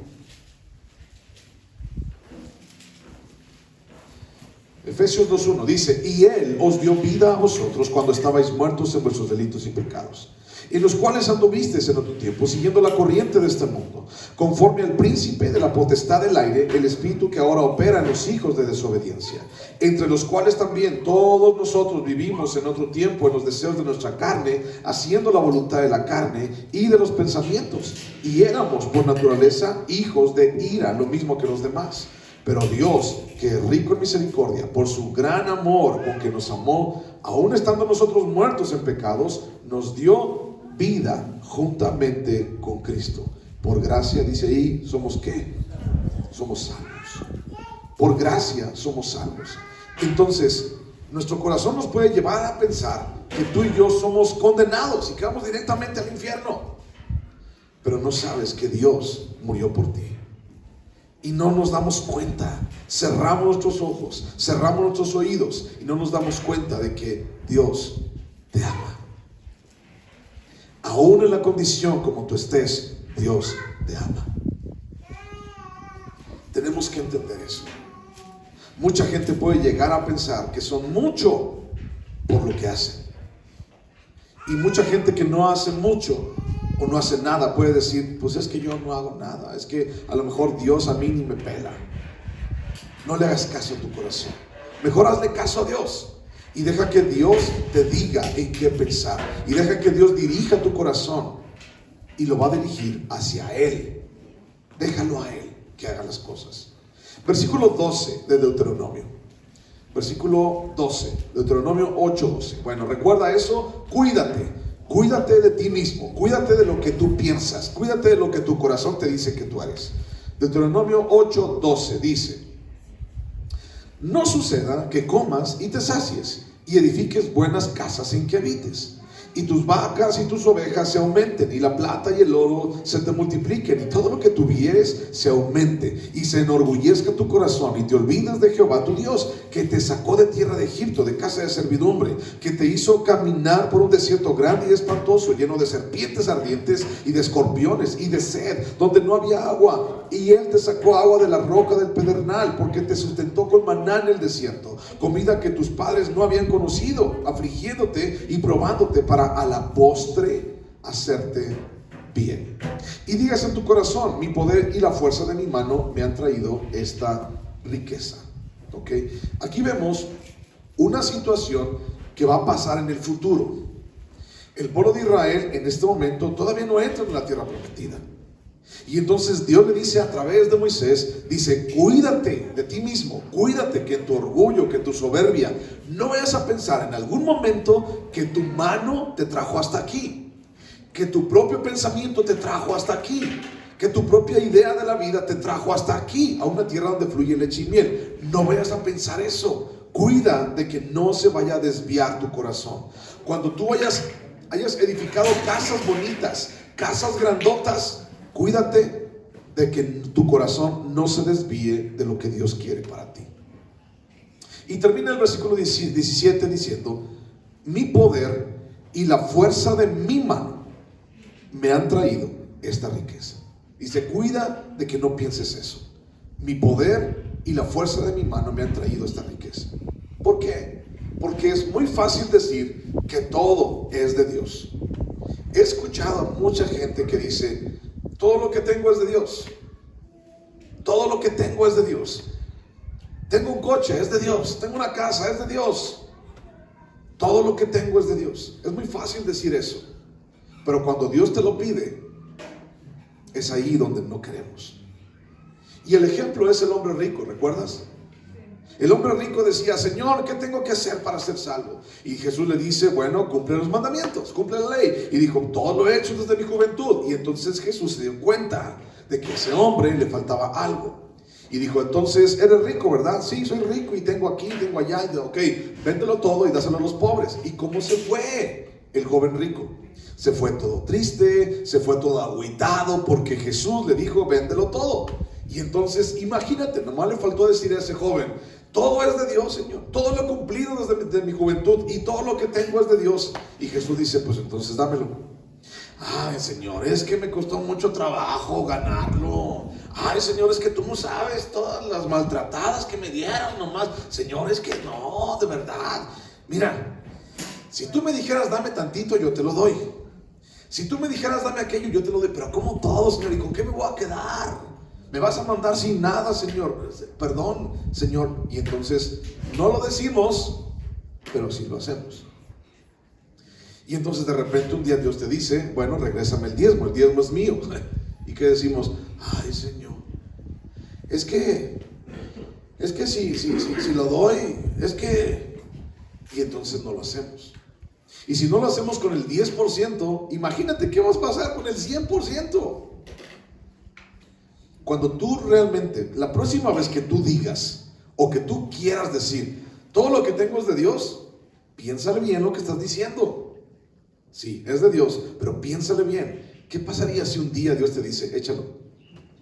Efesios 2, 1 dice: y Él os dio vida a vosotros cuando estabais muertos en vuestros delitos y pecados, en los cuales anduvisteis en otro tiempo, siguiendo la corriente de este mundo, conforme al príncipe de la potestad del aire, el espíritu que ahora opera en los hijos de desobediencia, entre los cuales también todos nosotros vivimos en otro tiempo en los deseos de nuestra carne, haciendo la voluntad de la carne y de los pensamientos, y éramos por naturaleza hijos de ira, lo mismo que los demás. Pero Dios, que es rico en misericordia, por su gran amor con que nos amó, aun estando nosotros muertos en pecados, nos dio vida juntamente con Cristo. Por gracia, dice ahí, ¿somos qué? Somos salvos. Por gracia somos salvos. Entonces, nuestro corazón nos puede llevar a pensar que tú y yo somos condenados y que vamos directamente al infierno. Pero no sabes que Dios murió por ti. Y no nos damos cuenta, cerramos nuestros ojos, cerramos nuestros oídos y no nos damos cuenta de que Dios te ama. Aún en la condición como tú estés, Dios te ama. Tenemos que entender eso. Mucha gente puede llegar a pensar que son mucho por lo que hacen. Y mucha gente que no hace mucho o no hace nada puede decir, pues es que yo no hago nada, es que a lo mejor Dios a mí ni me pela. No le hagas caso a tu corazón, mejor hazle caso a Dios y deja que Dios te diga en qué pensar y deja que Dios dirija tu corazón y lo va a dirigir hacia Él. Déjalo a Él que haga las cosas. Versículo 12 de Deuteronomio. Versículo 12, Deuteronomio 8:12. Bueno, recuerda eso, cuídate de ti mismo, cuídate de lo que tú piensas, cuídate de lo que tu corazón te dice que tú eres. Deuteronomio 8:12 dice: no suceda que comas y te sacies y edifiques buenas casas en que habites, y tus vacas y tus ovejas se aumenten, y la plata y el oro se te multipliquen, y todo lo que tuvieres se aumente, y se enorgullezca tu corazón, y te olvides de Jehová tu Dios, que te sacó de tierra de Egipto, de casa de servidumbre, que te hizo caminar por un desierto grande y espantoso, lleno de serpientes ardientes y de escorpiones y de sed, donde no había agua, y Él te sacó agua de la roca del pedernal, porque te sustentó con maná en el desierto, comida que tus padres no habían conocido, afligiéndote y probándote para a la postre hacerte bien. Y digas en tu corazón: mi poder y la fuerza de mi mano me han traído esta riqueza. ¿Ok? Aquí vemos una situación que va a pasar en el futuro. El pueblo de Israel en este momento todavía no entra en la tierra prometida. Y entonces Dios le dice a través de Moisés, dice: cuídate de ti mismo, cuídate que tu orgullo, que tu soberbia, no vayas a pensar en algún momento que tu mano te trajo hasta aquí, que tu propio pensamiento te trajo hasta aquí, que tu propia idea de la vida te trajo hasta aquí, a una tierra donde fluye leche y miel. No vayas a pensar eso. Cuida de que no se vaya a desviar tu corazón. Cuando tú hayas edificado casas bonitas, casas grandotas, cuídate de que tu corazón no se desvíe de lo que Dios quiere para ti. Y termina el versículo 17 diciendo: mi poder y la fuerza de mi mano me han traído esta riqueza. Dice: cuida de que no pienses eso. Mi poder y la fuerza de mi mano me han traído esta riqueza. ¿Por qué? Porque es muy fácil decir que todo es de Dios. He escuchado a mucha gente que dice: todo lo que tengo es de Dios. Todo lo que tengo es de Dios. Tengo un coche, es de Dios. Tengo una casa, es de Dios. Todo lo que tengo es de Dios. Es muy fácil decir eso. Pero cuando Dios te lo pide, es ahí donde no queremos. Y el ejemplo es el hombre rico, ¿recuerdas? El hombre rico decía: Señor, ¿qué tengo que hacer para ser salvo? Y Jesús le dice: bueno, cumple los mandamientos, cumple la ley. Y dijo: todo lo he hecho desde mi juventud. Y entonces Jesús se dio cuenta de que a ese hombre le faltaba algo. Y dijo: entonces, eres rico, ¿verdad? Sí, soy rico y tengo aquí, tengo allá. Y dijo: ok, véndelo todo y dáselo a los pobres. ¿Y cómo se fue el joven rico? Se fue todo triste, se fue todo agüitado, porque Jesús le dijo: véndelo todo. Y entonces, imagínate, nomás le faltó decir a ese joven: todo es de Dios, Señor, todo lo he cumplido desde mi juventud y todo lo que tengo es de Dios. Y Jesús dice: pues entonces dámelo. Ay, Señor, es que me costó mucho trabajo ganarlo. Ay, Señor, es que tú no sabes todas las maltratadas que me dieron nomás. Señor, es que no, de verdad. Mira, si tú me dijeras: dame tantito, yo te lo doy. Si tú me dijeras, dame aquello, yo te lo doy. Pero ¿cómo todo, Señor? ¿Y con qué me voy a quedar? ¿Me vas a mandar sin nada, Señor? Perdón, Señor. Y entonces no lo decimos, pero sí lo hacemos. Y entonces de repente un día Dios te dice, bueno, regrésame el diezmo es mío. ¿Y qué decimos? Ay, Señor, es que si lo doy, y entonces no lo hacemos. Y si no lo hacemos con el 10%, imagínate qué vas a pasar con el 100%. Cuando tú realmente, la próxima vez que tú digas, o que tú quieras decir, todo lo que tengo es de Dios, piénsale bien lo que estás diciendo. Sí, es de Dios, pero piénsale bien. ¿Qué pasaría si un día Dios te dice, échalo?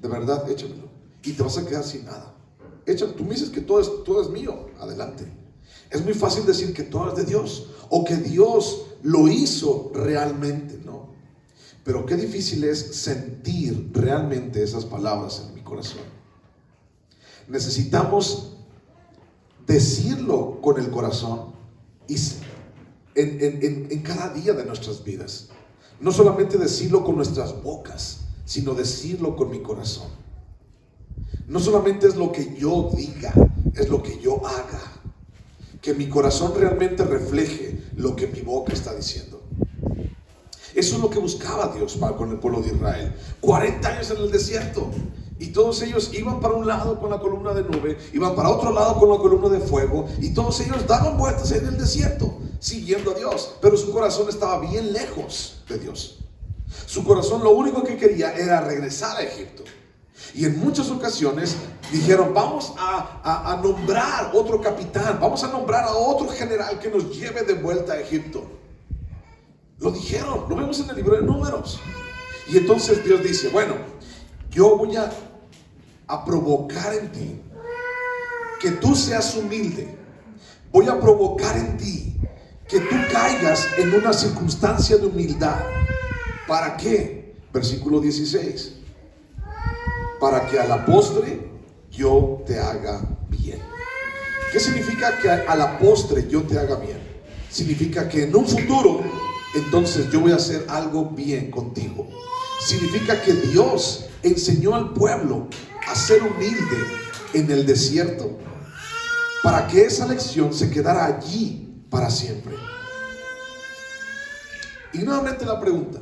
De verdad, échamelo. Y te vas a quedar sin nada. Échalo. Tú me dices que todo es mío. Adelante. Es muy fácil decir que todo es de Dios, o que Dios lo hizo realmente, ¿no? Pero qué difícil es sentir realmente esas palabras en mi corazón. Necesitamos decirlo con el corazón y en cada día de nuestras vidas. No solamente decirlo con nuestras bocas, sino decirlo con mi corazón. No solamente es lo que yo diga, es lo que yo haga. Que mi corazón realmente refleje lo que mi boca está diciendo. Eso es lo que buscaba Dios con el pueblo de Israel. 40 años en el desierto. Y todos ellos iban para un lado con la columna de nube, iban para otro lado con la columna de fuego, y todos ellos daban vueltas en el desierto, siguiendo a Dios. Pero su corazón estaba bien lejos de Dios. Su corazón lo único que quería era regresar a Egipto. Y en muchas ocasiones dijeron, vamos a nombrar otro capitán, vamos a nombrar a otro general que nos lleve de vuelta a Egipto. Lo dijeron, lo vemos en el libro de Números. Y entonces Dios dice, bueno, yo voy a provocar en ti que tú seas humilde. Voy a provocar en ti que tú caigas en una circunstancia de humildad. ¿Para qué? Versículo 16. Para que a la postre yo te haga bien. ¿Qué significa que a la postre yo te haga bien? Significa que en un futuro, entonces yo voy a hacer algo bien contigo. Significa que Dios enseñó al pueblo a ser humilde en el desierto, para que esa lección se quedara allí para siempre. Y nuevamente la pregunta,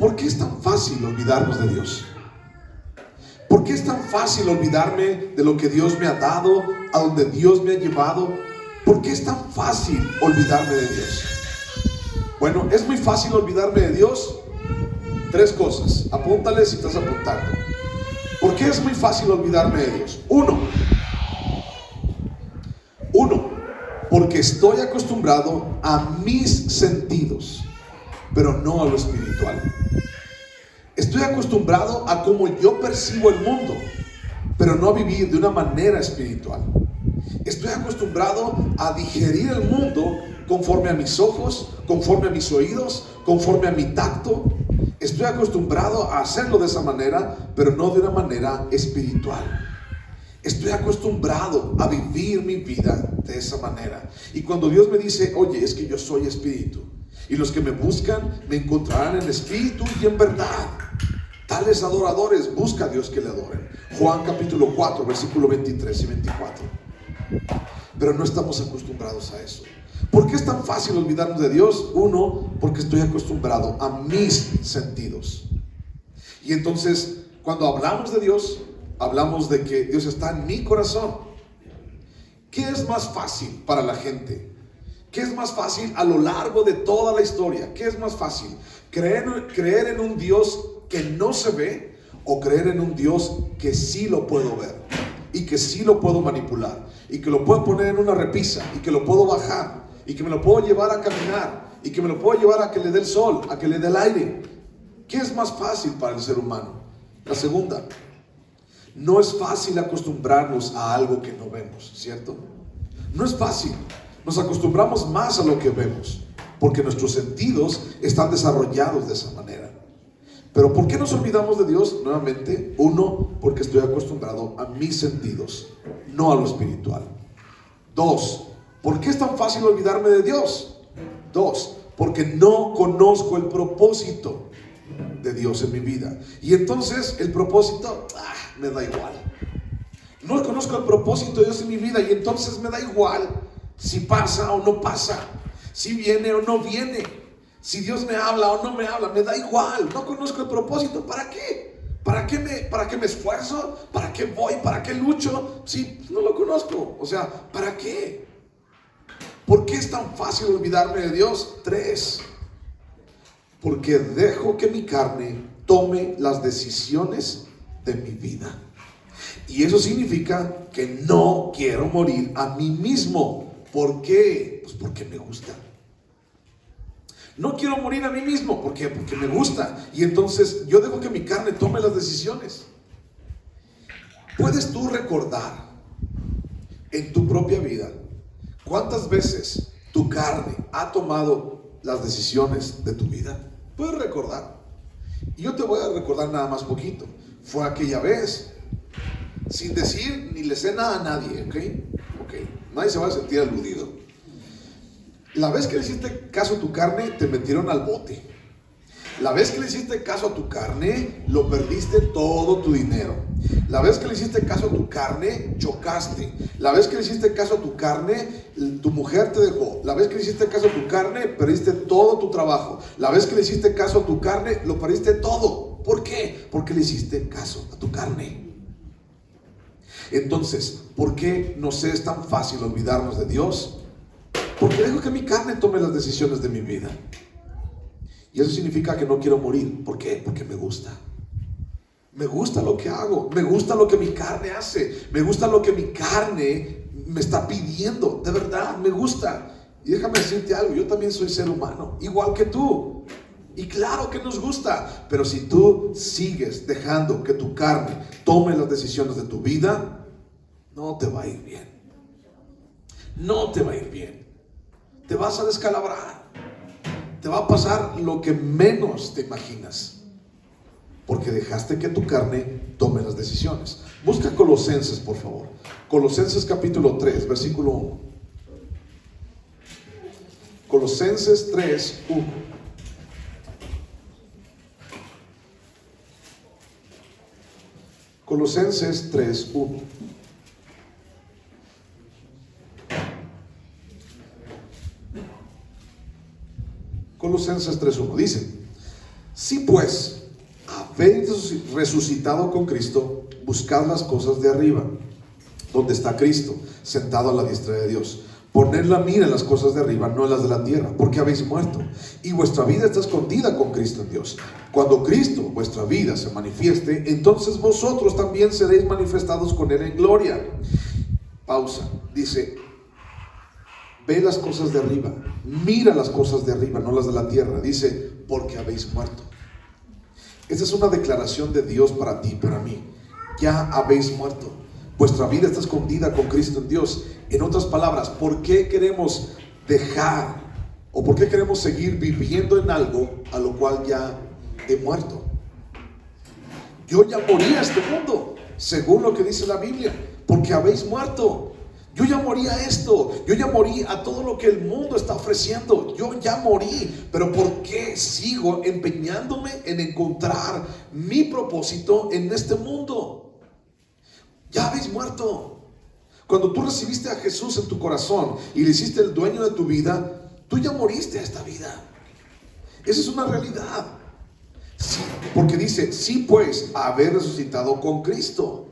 ¿por qué es tan fácil olvidarnos de Dios? ¿Por qué es tan fácil olvidarme de lo que Dios me ha dado, a donde Dios me ha llevado? ¿Por qué es tan fácil olvidarme de Dios? Bueno, es muy fácil olvidarme de Dios. 3 cosas, apúntale si estás apuntando. ¿Por qué es muy fácil olvidarme de Dios? Uno, porque estoy acostumbrado a mis sentidos, pero no a lo espiritual. Estoy acostumbrado a cómo yo percibo el mundo, pero no a vivir de una manera espiritual. Estoy acostumbrado a digerir el mundo conforme a mis ojos, conforme a mis oídos, conforme a mi tacto. Estoy acostumbrado a hacerlo de esa manera, pero no de una manera espiritual. Estoy acostumbrado a vivir mi vida de esa manera. Y cuando Dios me dice, oye, es que yo soy espíritu, y los que me buscan me encontrarán en espíritu y en verdad. Tales adoradores busca a Dios que le adoren. Juan capítulo 4, versículo 23 y 24. Pero no estamos acostumbrados a eso. ¿Por qué es tan fácil olvidarnos de Dios? Uno, porque estoy acostumbrado a mis sentidos. Y entonces, cuando hablamos de Dios, hablamos de que Dios está en mi corazón. ¿Qué es más fácil para la gente? ¿Qué es más fácil a lo largo de toda la historia? ¿Qué es más fácil? ¿Creer en un Dios que no se ve, o creer en un Dios que sí lo puedo ver y que sí lo puedo manipular y que lo puedo poner en una repisa y que lo puedo bajar y que me lo puedo llevar a caminar y que me lo puedo llevar a que le dé el sol, a que le dé el aire? ¿Qué es más fácil para el ser humano? La segunda, no es fácil acostumbrarnos a algo que no vemos, ¿cierto? No es fácil. Nos acostumbramos más a lo que vemos porque nuestros sentidos están desarrollados de esa manera. Pero ¿por qué nos olvidamos de Dios? Nuevamente, uno, porque estoy acostumbrado a mis sentidos, no a lo espiritual. 2, ¿por qué es tan fácil olvidarme de Dios? 2, porque no conozco el propósito de Dios en mi vida. Y entonces el propósito me da igual. No conozco el propósito de Dios en mi vida y entonces me da igual si pasa o no pasa, si viene o no viene, si Dios me habla o no me habla, me da igual. No conozco el propósito. ¿Para qué? ¿Para qué me esfuerzo? ¿Para qué voy? ¿Para qué lucho? Si no lo conozco. O sea, ¿para qué? ¿Por qué es tan fácil olvidarme de Dios? 3. Porque dejo que mi carne tome las decisiones de mi vida. Y eso significa que no quiero morir a mí mismo. ¿Por qué? Pues porque me gusta. No quiero morir a mí mismo. ¿Por qué? Porque me gusta. Y entonces yo dejo que mi carne tome las decisiones. ¿Puedes tú recordar en tu propia vida cuántas veces tu carne ha tomado las decisiones de tu vida? ¿Puedes recordar? Y yo te voy a recordar nada más poquito. Fue aquella vez, sin decir ni le sé nada a nadie, ¿ok? Nadie se va a sentir aludido. La vez que le hiciste caso a tu carne, te metieron al bote. La vez que le hiciste caso a tu carne, lo perdiste todo tu dinero. La vez que le hiciste caso a tu carne, chocaste. La vez que le hiciste caso a tu carne, tu mujer te dejó. La vez que le hiciste caso a tu carne, perdiste todo tu trabajo. La vez que le hiciste caso a tu carne, lo perdiste todo. ¿Por qué? Porque le hiciste caso a tu carne. Entonces, ¿por qué nos es tan fácil olvidarnos de Dios? Porque dejo que mi carne tome las decisiones de mi vida. Y eso significa que no quiero morir. ¿Por qué? Porque me gusta. Me gusta lo que hago. Me gusta lo que mi carne hace. Me gusta lo que mi carne me está pidiendo. De verdad, me gusta. Y déjame decirte algo. Yo también soy ser humano, igual que tú. Y claro que nos gusta. Pero si tú sigues dejando que tu carne tome las decisiones de tu vida, no te va a ir bien. No te va a ir bien. Te vas a descalabrar. Te va a pasar lo que menos te imaginas, porque dejaste que tu carne tome las decisiones. Busca Colosenses, por favor. Colosenses capítulo 3, versículo 1. Colosenses 3, 1. Colosenses 3, 1. Colosenses 3:1 dice: si pues habéis resucitado con Cristo, buscad las cosas de arriba, donde está Cristo, sentado a la diestra de Dios. Poned la mira en las cosas de arriba, no en las de la tierra, porque habéis muerto, y vuestra vida está escondida con Cristo en Dios. Cuando Cristo, vuestra vida, se manifieste, entonces vosotros también seréis manifestados con Él en gloria. Pausa. Dice: ve las cosas de arriba, mira las cosas de arriba, no las de la tierra. Dice: porque habéis muerto. Esta es una declaración de Dios para ti, para mí. Ya habéis muerto. Vuestra vida está escondida con Cristo en Dios. En otras palabras, ¿por qué queremos dejar o por qué queremos seguir viviendo en algo a lo cual ya he muerto? Yo ya morí a este mundo, según lo que dice la Biblia, porque habéis muerto. Yo ya morí a esto, yo ya morí a todo lo que el mundo está ofreciendo. Yo ya morí, pero ¿por qué sigo empeñándome en encontrar mi propósito en este mundo? Ya habéis muerto. Cuando tú recibiste a Jesús en tu corazón y le hiciste el dueño de tu vida, tú ya moriste a esta vida. Esa es una realidad. Sí, porque dice: sí, pues, haber resucitado con Cristo.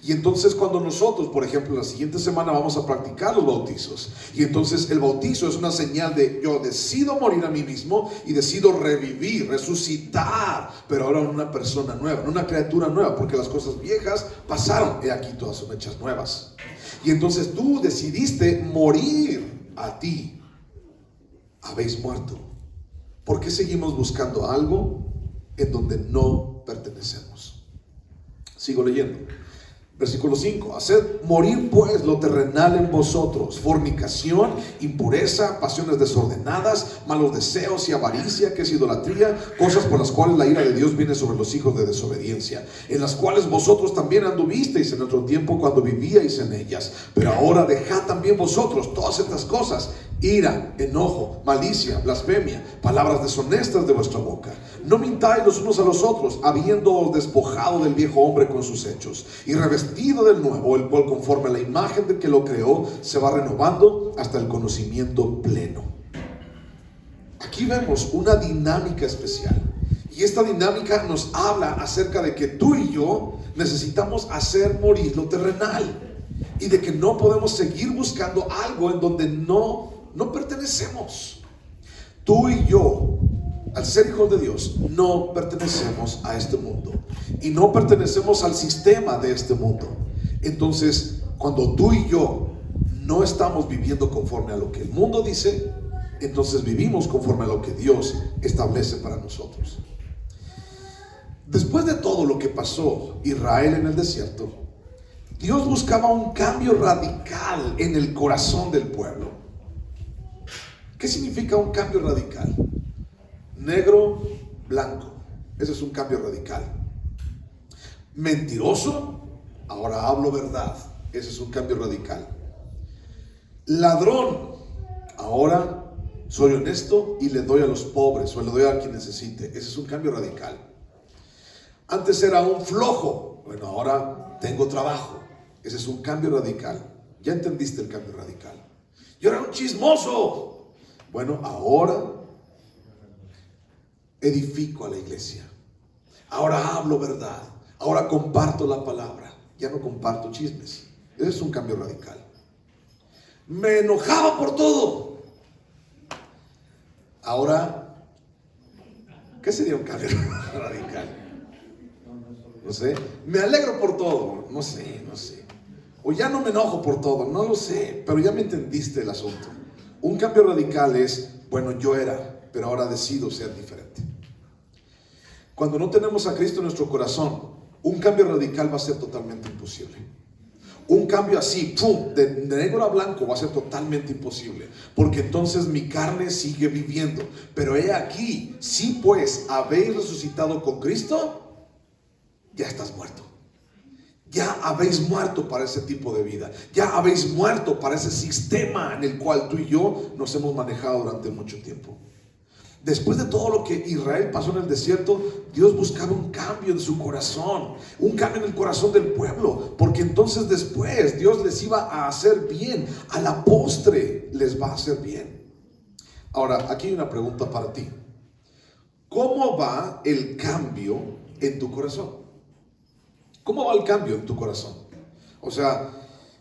Y entonces cuando nosotros, por ejemplo, la siguiente semana vamos a practicar los bautizos. Y entonces el bautizo es una señal de yo decido morir a mí mismo y decido revivir, resucitar, pero ahora en una persona nueva, en una criatura nueva, porque las cosas viejas pasaron, he aquí todas son hechas nuevas. Y entonces tú decidiste morir a ti. Habéis muerto. ¿Por qué seguimos buscando algo en donde no pertenecemos? Sigo leyendo. Versículo 5: haced morir pues lo terrenal en vosotros: fornicación, impureza, pasiones desordenadas, malos deseos y avaricia, que es idolatría, cosas por las cuales la ira de Dios viene sobre los hijos de desobediencia, en las cuales vosotros también anduvisteis en otro tiempo cuando vivíais en ellas. Pero ahora dejad también vosotros todas estas cosas: ira, enojo, malicia, blasfemia, palabras deshonestas de vuestra boca. No mintáis los unos a los otros, habiéndoos despojado del viejo hombre con sus hechos, y revestido del nuevo, el cual conforme a la imagen de que lo creó, se va renovando hasta el conocimiento pleno. Aquí vemos una dinámica especial. Y esta dinámica nos habla acerca de que tú y yo necesitamos hacer morir lo terrenal. Y de que no podemos seguir buscando algo en donde no pertenecemos. Tú y yo, al ser hijos de Dios, no pertenecemos a este mundo. Y no pertenecemos al sistema de este mundo. Entonces, cuando tú y yo no estamos viviendo conforme a lo que el mundo dice, entonces vivimos conforme a lo que Dios establece para nosotros. Después de todo lo que pasó Israel en el desierto, Dios buscaba un cambio radical en el corazón del pueblo. ¿Qué significa un cambio radical? Negro, blanco. Ese es un cambio radical. Mentiroso, ahora hablo verdad. Ese es un cambio radical. Ladrón, ahora soy honesto y le doy a los pobres o le doy a quien necesite. Ese es un cambio radical. Antes era un flojo, bueno, ahora tengo trabajo. Ese es un cambio radical. Ya entendiste el cambio radical. Yo era un chismoso. Bueno, ahora edifico a la iglesia. Ahora hablo verdad. Ahora comparto la palabra. Ya no comparto chismes. Ese es un cambio radical. Me enojaba por todo. Ahora, ¿qué sería un cambio radical? No sé. Me alegro por todo. No sé. O ya no me enojo por todo. No lo sé. Pero ya me entendiste el asunto. Un cambio radical es, bueno, yo era, pero ahora decido ser diferente. Cuando no tenemos a Cristo en nuestro corazón, un cambio radical va a ser totalmente imposible. Un cambio así, ¡pum!, de negro a blanco va a ser totalmente imposible, porque entonces mi carne sigue viviendo. Pero he aquí, si pues habéis resucitado con Cristo, ya estás muerto. Ya habéis muerto para ese tipo de vida. Ya habéis muerto para ese sistema en el cual tú y yo nos hemos manejado durante mucho tiempo. Después de todo lo que Israel pasó en el desierto, Dios buscaba un cambio en su corazón, un cambio en el corazón del pueblo, porque entonces después Dios les iba a hacer bien, a la postre les va a hacer bien. Ahora, aquí hay una pregunta para ti. ¿Cómo va el cambio en tu corazón? ¿Cómo va el cambio en tu corazón? O sea,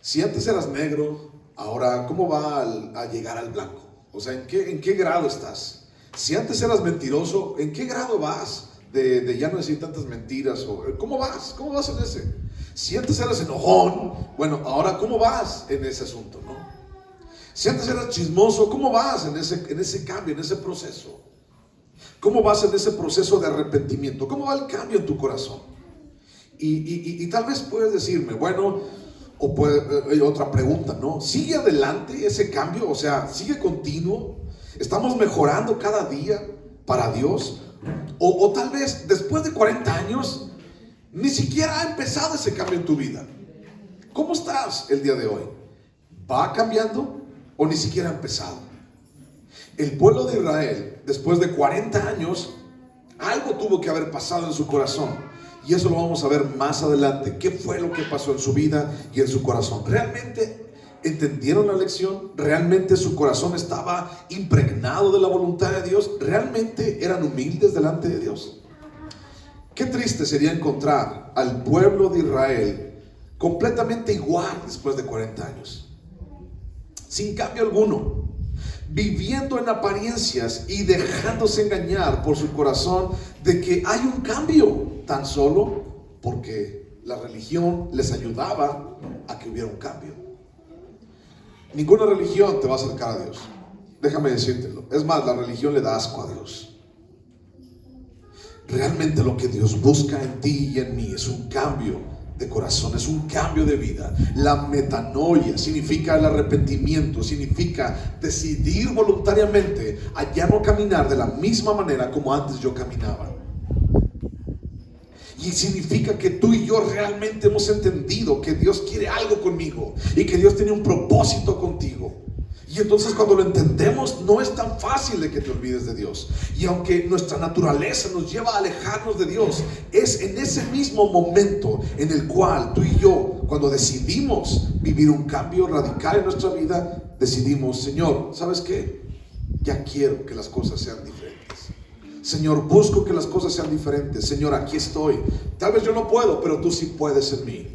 si antes eras negro, ahora, ¿cómo va a llegar al blanco? O sea, ¿en qué grado estás? Si antes eras mentiroso, ¿en qué grado vas de ya no decir tantas mentiras? ¿Cómo vas? ¿Cómo vas en ese? Si antes eras enojón, bueno, ahora, ¿cómo vas en ese asunto, no? Si antes eras chismoso, ¿cómo vas en ese cambio, en ese proceso? ¿Cómo vas en ese proceso de arrepentimiento? ¿Cómo va el cambio en tu corazón? Y tal vez puedes decirme, bueno, otra pregunta, ¿no? ¿Sigue adelante ese cambio? O sea, ¿sigue continuo? ¿Estamos mejorando cada día para Dios? O tal vez después de 40 años, ni siquiera ha empezado ese cambio en tu vida. ¿Cómo estás el día de hoy? ¿Va cambiando o ni siquiera ha empezado? El pueblo de Israel, después de 40 años, algo tuvo que haber pasado en su corazón. Y eso lo vamos a ver más adelante. ¿Qué fue lo que pasó en su vida y en su corazón? ¿Realmente entendieron la lección? ¿Realmente su corazón estaba impregnado de la voluntad de Dios? ¿Realmente eran humildes delante de Dios? Qué triste sería encontrar al pueblo de Israel completamente igual después de 40 años, sin cambio alguno, viviendo en apariencias y dejándose engañar por su corazón de que hay un cambio, tan solo porque la religión les ayudaba a que hubiera un cambio. Ninguna religión te va a acercar a Dios, déjame decírtelo. Es más, la religión le da asco a Dios. Realmente lo que Dios busca en ti y en mí es un cambio de corazón, es un cambio de vida. La metanoia significa el arrepentimiento, significa decidir voluntariamente a ya no caminar de la misma manera como antes yo caminaba. Y significa que tú y yo realmente hemos entendido que Dios quiere algo conmigo y que Dios tiene un propósito contigo. Y entonces cuando lo entendemos, no es tan fácil de que te olvides de Dios. Y aunque nuestra naturaleza nos lleva a alejarnos de Dios, es en ese mismo momento en el cual tú y yo, cuando decidimos vivir un cambio radical en nuestra vida, decidimos: Señor, ¿sabes qué? Ya quiero que las cosas sean diferentes. Señor, busco que las cosas sean diferentes. Señor, aquí estoy. Tal vez yo no puedo, pero tú sí puedes en mí.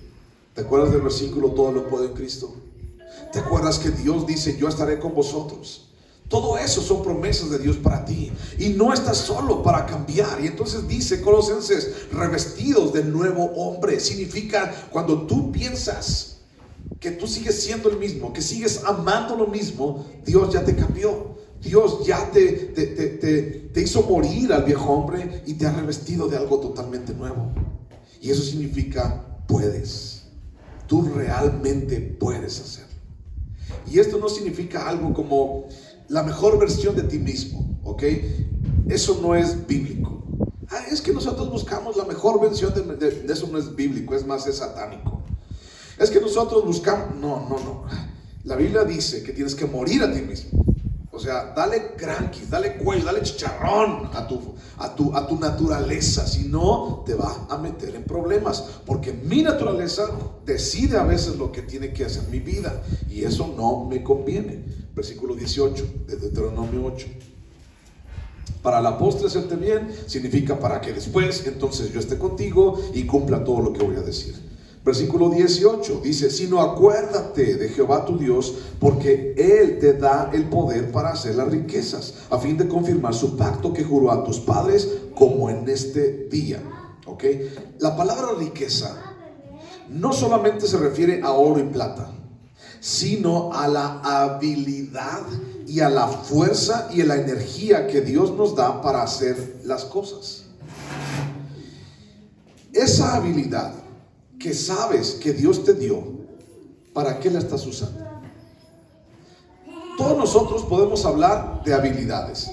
¿Te acuerdas del versículo: todo lo puedo en Cristo? ¿Te acuerdas que Dios dice: yo estaré con vosotros? Todo eso son promesas de Dios para ti. Y no estás solo para cambiar. Y entonces dice Colosenses: revestidos del nuevo hombre. Significa cuando tú piensas que tú sigues siendo el mismo, que sigues amando lo mismo, Dios ya te cambió. Dios ya te hizo morir al viejo hombre y te ha revestido de algo totalmente nuevo. Y eso significa: puedes. Tú realmente puedes hacerlo. Y esto no significa algo como la mejor versión de ti mismo, ¿ok? Eso no es bíblico. Es que nosotros buscamos la mejor versión de eso. No es bíblico, es más, es satánico. Es que nosotros buscamos... No. La Biblia dice que tienes que morir a ti mismo. O sea, dale cranquis, dale cuello, dale chicharrón a tu naturaleza. Si no, te va a meter en problemas. Porque mi naturaleza decide a veces lo que tiene que hacer mi vida. Y eso no me conviene. Versículo 18 de Deuteronomio 8. Para la postre hacerte bien significa para que después entonces yo esté contigo y cumpla todo lo que voy a decir. Versículo 18 dice: sino acuérdate de Jehová tu Dios, porque Él te da el poder para hacer las riquezas, a fin de confirmar su pacto que juró a tus padres, como en este día. ¿Ok? La palabra riqueza no solamente se refiere a oro y plata, sino a la habilidad y a la fuerza y a la energía que Dios nos da para hacer las cosas. Esa habilidad que sabes que Dios te dio, ¿para qué la estás usando? Todos nosotros podemos hablar de habilidades.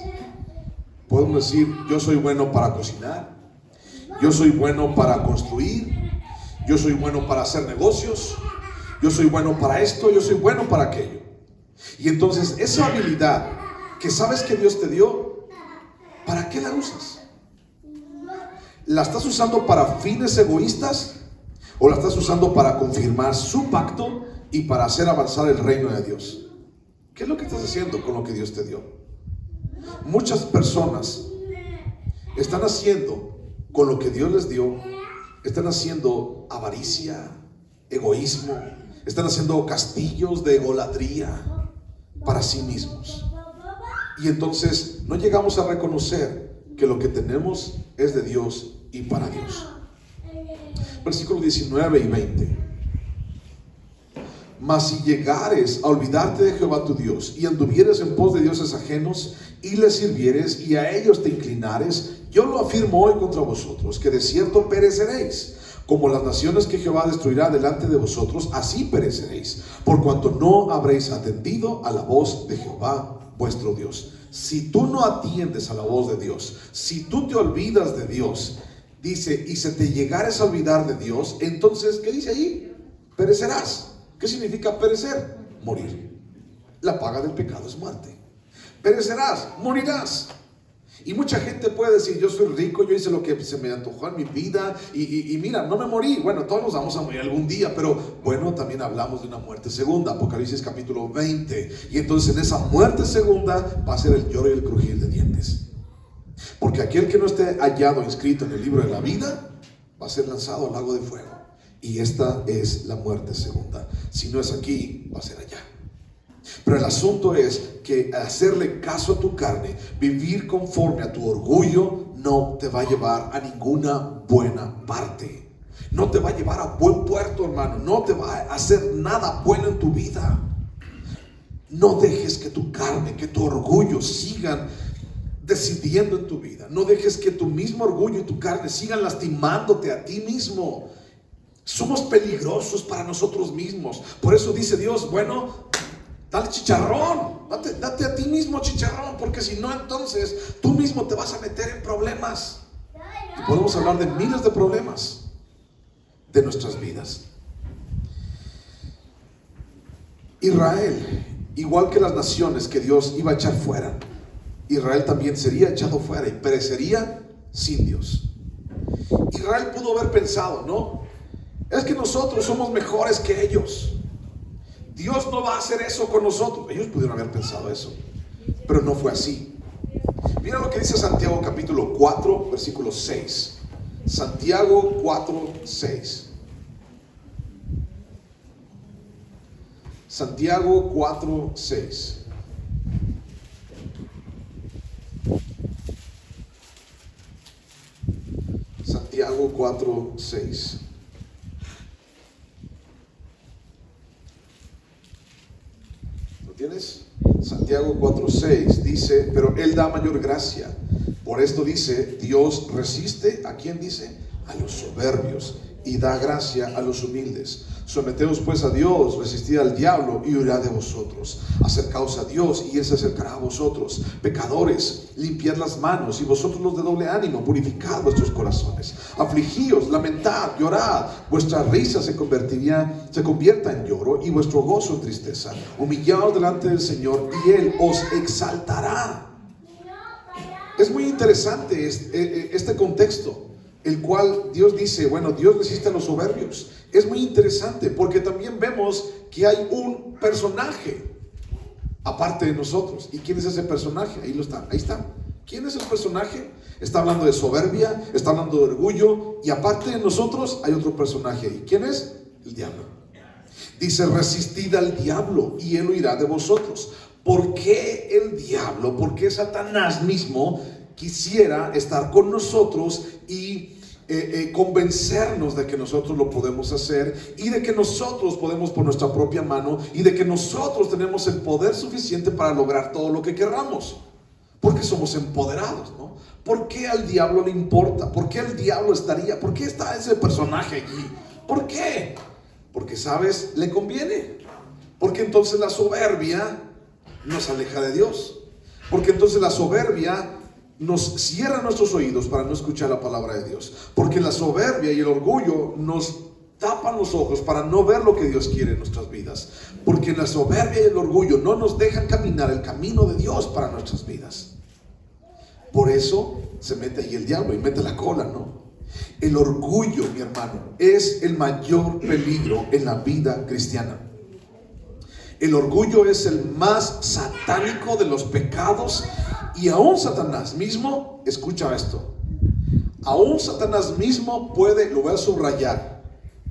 Podemos decir: yo soy bueno para cocinar, yo soy bueno para construir, yo soy bueno para hacer negocios, yo soy bueno para esto, yo soy bueno para aquello. Y entonces esa habilidad que sabes que Dios te dio, ¿para qué la usas? ¿La estás usando para fines egoístas? ¿O la estás usando para confirmar su pacto y para hacer avanzar el reino de Dios? ¿Qué es lo que estás haciendo con lo que Dios te dio? Muchas personas están haciendo con lo que Dios les dio, están haciendo avaricia, egoísmo, están haciendo castillos de egolatría para sí mismos. Y entonces no llegamos a reconocer que lo que tenemos es de Dios y para Dios. Versículos 19 y 20. Mas si llegares a olvidarte de Jehová tu Dios, y anduvieres en pos de dioses ajenos, y les sirvieres, y a ellos te inclinares, yo lo afirmo hoy contra vosotros, que de cierto pereceréis. Como las naciones que Jehová destruirá delante de vosotros, así pereceréis, por cuanto no habréis atendido a la voz de Jehová vuestro Dios. Si tú no atiendes a la voz de Dios, si tú te olvidas de Dios, dice, y se te llegares a olvidar de Dios, entonces, ¿qué dice ahí? Perecerás. ¿Qué significa perecer? Morir. La paga del pecado es muerte. Perecerás, morirás. Y mucha gente puede decir: yo soy rico, yo hice lo que se me antojó en mi vida y mira, no me morí. Bueno, todos nos vamos a morir algún día, pero bueno, también hablamos de una muerte segunda, Apocalipsis capítulo 20. Y entonces en esa muerte segunda va a ser el lloro y el crujir de dientes. Porque aquel que no esté hallado inscrito en el libro de la vida va a ser lanzado al lago de fuego. Y esta es la muerte segunda. Si no es aquí, va a ser allá. Pero el asunto es que hacerle caso a tu carne, vivir conforme a tu orgullo, no te va a llevar a ninguna buena parte. No te va a llevar a buen puerto, hermano. No te va a hacer nada bueno en tu vida. No dejes que tu carne, que tu orgullo sigan decidiendo en tu vida. No dejes que tu mismo orgullo y tu carne sigan lastimándote a ti mismo. Somos peligrosos para nosotros mismos. Por eso dice Dios: bueno, dale chicharrón, date a ti mismo chicharrón, porque si no, entonces tú mismo te vas a meter en problemas. Y podemos hablar de miles de problemas de nuestras vidas. Israel igual que las naciones que Dios iba a echar fuera, Israel también sería echado fuera y perecería sin Dios. Israel pudo haber pensado, no, es que nosotros somos mejores que ellos. Dios no va a hacer eso con nosotros. Ellos pudieron haber pensado eso, pero no fue así. Mira lo que dice Santiago capítulo 4, versículo 6. Santiago 4, 6. Santiago 4, 6. Santiago 4, 6. ¿Lo tienes? Santiago 4, 6 dice, pero Él da mayor gracia. Por esto dice, Dios resiste, ¿a quién dice? A los soberbios, y da gracia a los humildes. Someteos pues a Dios, resistid al diablo y huirá de vosotros. Acercaos a Dios y Él se acercará a vosotros. Pecadores, limpiad las manos, y vosotros los de doble ánimo, purificad vuestros corazones. Afligíos, lamentad, llorad. Vuestra risa se convierta en lloro, y vuestro gozo en tristeza. Humillaos delante del Señor y Él os exaltará. Es muy interesante este contexto, el cual Dios dice, bueno, Dios resiste a los soberbios. Es muy interesante porque también vemos que hay un personaje aparte de nosotros. ¿Y quién es ese personaje? Ahí está. ¿Quién es el personaje? Está hablando de soberbia, está hablando de orgullo, y aparte de nosotros hay otro personaje ahí. ¿Quién es? El diablo. Dice, resistid al diablo y él huirá de vosotros. ¿Por qué el diablo? ¿Por qué Satanás mismo quisiera estar con nosotros y convencernos de que nosotros lo podemos hacer, y de que nosotros podemos por nuestra propia mano, y de que nosotros tenemos el poder suficiente para lograr todo lo que queramos? Porque somos empoderados, ¿no? ¿Por qué al diablo le importa? ¿Por qué el diablo estaría? ¿Por qué está ese personaje allí? ¿Por qué? Porque, ¿sabes? Le conviene. Porque entonces la soberbia nos aleja de Dios. Porque entonces la soberbia nos cierra nuestros oídos para no escuchar la palabra de Dios. Porque la soberbia y el orgullo nos tapan los ojos para no ver lo que Dios quiere en nuestras vidas. Porque la soberbia y el orgullo no nos dejan caminar el camino de Dios para nuestras vidas. Por eso se mete ahí el diablo y mete la cola, ¿no? El orgullo, mi hermano, es el mayor peligro en la vida cristiana. El orgullo es el más satánico de los pecados, y aún Satanás mismo, escucha esto, aún Satanás mismo puede, lo voy a subrayar,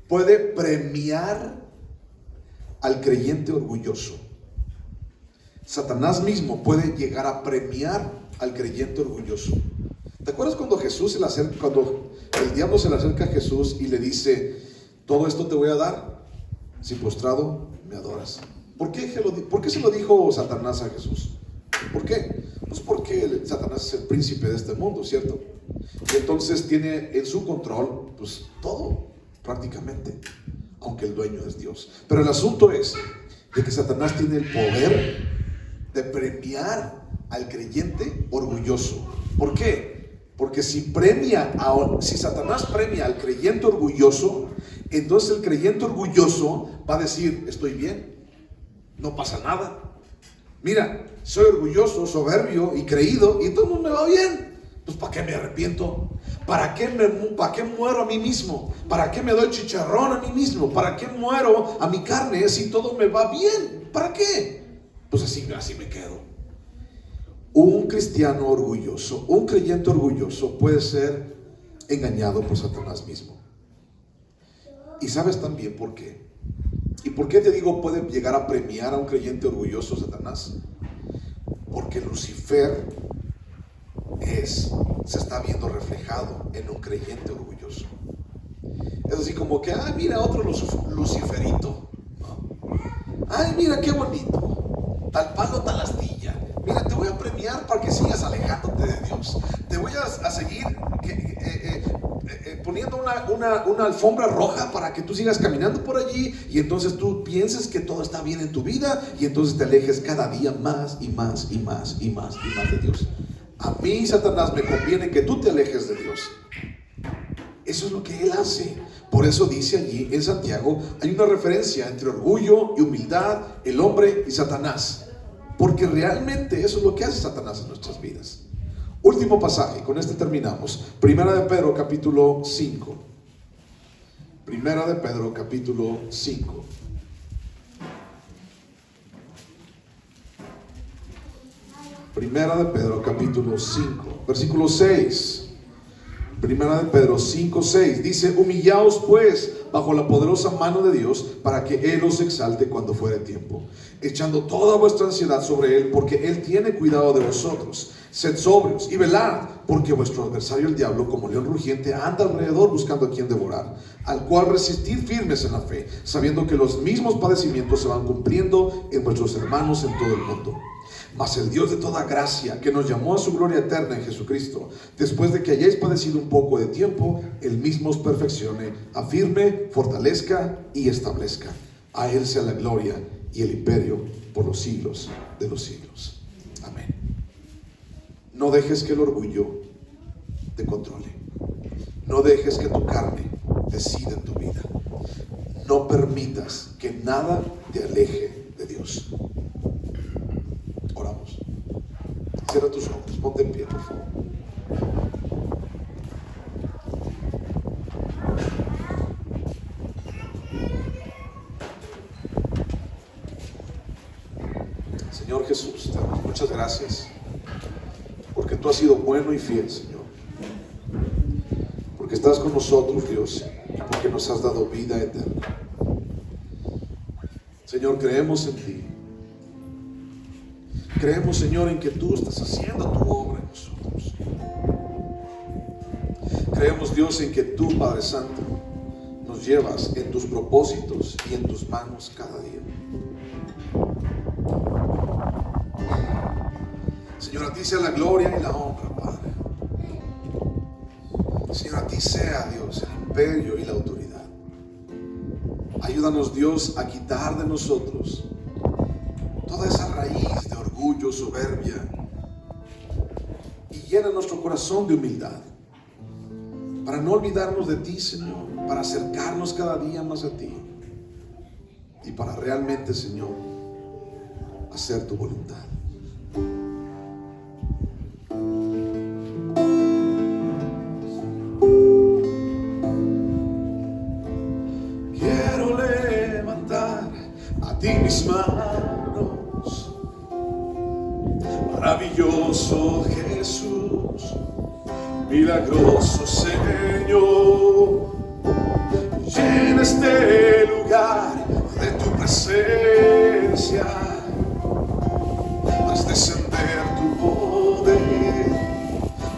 puede premiar al creyente orgulloso. Satanás mismo puede llegar a premiar al creyente orgulloso. ¿Te acuerdas cuando cuando el diablo se le acerca a Jesús y le dice, todo esto te voy a dar si postrado me adoras? ¿Por qué se lo dijo Satanás a Jesús? ¿Por qué? Pues porque Satanás es el príncipe de este mundo, ¿cierto? Y entonces tiene en su control, pues todo, prácticamente, aunque el dueño es Dios. Pero el asunto es de que Satanás tiene el poder de premiar al creyente orgulloso. ¿Por qué? Porque si Satanás premia al creyente orgulloso, entonces el creyente orgulloso va a decir, estoy bien, no pasa nada. Mira, soy orgulloso, soberbio y creído, y todo me va bien. Pues ¿para qué me arrepiento? ¿Para qué muero a mí mismo? ¿Para qué me doy chicharrón a mí mismo? ¿Para qué muero a mi carne si todo me va bien? ¿Para qué? Pues así me quedo. Un cristiano orgulloso, un creyente orgulloso puede ser engañado por Satanás mismo. Y sabes también por qué. ¿Y por qué te digo puede llegar a premiar a un creyente orgulloso Satanás? Porque Lucifer se está viendo reflejado en un creyente orgulloso. Es así como que, mira otro luciferito, ¿no? Ay, mira qué bonito, tal palo, tal astilla. Mira, te voy a premiar para que sigas alejándote de Dios. Te voy a seguir poniendo una alfombra roja para que tú sigas caminando por allí, y entonces tú pienses que todo está bien en tu vida, y entonces te alejes cada día más y más y más y más y más de Dios. A mí, Satanás, me conviene que tú te alejes de Dios. Eso es lo que él hace Por eso dice allí en Santiago, hay una referencia entre orgullo y humildad, el hombre y Satanás. Porque realmente eso es lo que hace Satanás en nuestras vidas. Último pasaje, con este terminamos. Primera de Pedro capítulo 5. Primera de Pedro capítulo 5. Primera de Pedro capítulo 5, versículo 6. Primera de Pedro 5, 6 dice: humillaos pues bajo la poderosa mano de Dios, para que Él os exalte cuando fuere tiempo, echando toda vuestra ansiedad sobre Él, porque Él tiene cuidado de vosotros. Sed sobrios y velad, porque vuestro adversario el diablo, como león rugiente, anda alrededor buscando a quien devorar, al cual resistid firmes en la fe, sabiendo que los mismos padecimientos se van cumpliendo en vuestros hermanos en todo el mundo. Mas el Dios de toda gracia, que nos llamó a su gloria eterna en Jesucristo, después de que hayáis padecido un poco de tiempo, Él mismo os perfeccione, afirme, fortalezca y establezca. A Él sea la gloria y el imperio por los siglos de los siglos. Amén. No dejes que el orgullo te controle. No dejes que tu carne decida en tu vida. No permitas que nada te aleje de Dios. Oramos. Cierra tus ojos, ponte en pie, por favor. Señor Jesús, te damos muchas gracias, porque tú has sido bueno y fiel, Señor. Porque estás con nosotros, Dios, y porque nos has dado vida eterna. Señor, creemos en ti. Creemos, Señor, en que tú estás haciendo tu obra en nosotros. Creemos, Dios, en que tú, Padre Santo, nos llevas en tus propósitos y en tus manos cada día. Señor, a ti sea la gloria y la honra, Padre. Señor, a ti sea, Dios, el imperio y la autoridad. Ayúdanos, Dios, a quitar de nosotros toda esa raíz de orgullo, soberbia, y llena nuestro corazón de humildad, para no olvidarnos de ti, Señor, para acercarnos cada día más a ti, y para realmente, Señor, hacer tu voluntad. Quiero levantar a ti mis manos, maravilloso Jesús, milagroso Señor. Llena este lugar de tu presencia, haz descender tu poder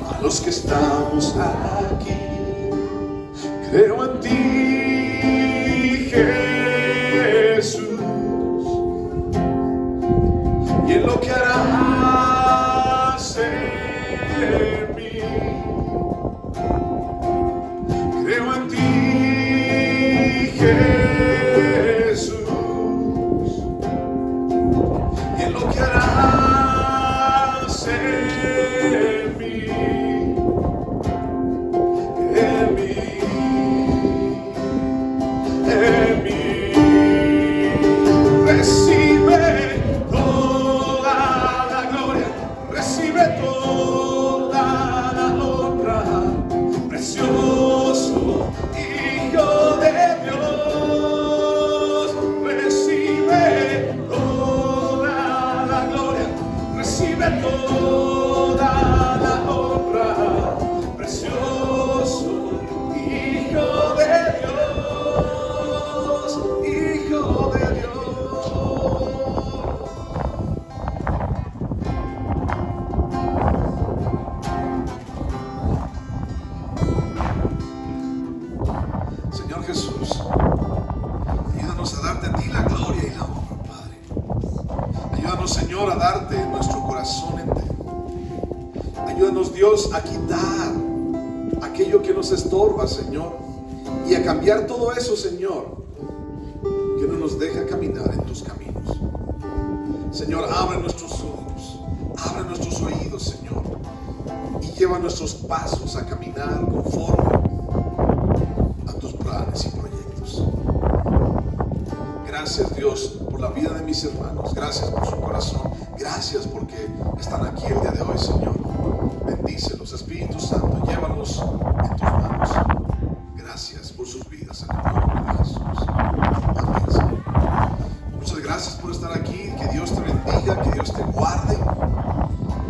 a los que estamos aquí. Creo en ti, Jesús, y en lo que harás en mí. Creo en ti, Jesús, y en lo que harás en mí. En mí. En mí. Recibe toda la gloria, recibe toda la honra, precioso Hijo de Dios. Recibe toda la gloria, recibe toda la honra, precioso Hijo de Dios, Hijo de Dios. Señor Jesús, ayúdanos a darte a ti la gloria y la honra, Padre. Ayúdanos, Señor, a darte nuestro corazón entero. Ayúdanos, Dios, a quitar aquello que nos estorba, Señor, y a cambiar todo eso, Señor, que no nos deja caminar en tus caminos. Señor, abre nuestros ojos, abre nuestros oídos, Señor, y lleva nuestros pasos a caminar conforme a tus planes y Gracias, Dios, por la vida de mis hermanos. Gracias por su corazón. Gracias porque están aquí el día de hoy, Señor. Bendícelos, Espíritu Santo, llévalos en tus manos. Gracias por sus vidas en el nombre de Jesús. Amén, Señor. Muchas gracias por estar aquí. Que Dios te bendiga, que Dios te guarde.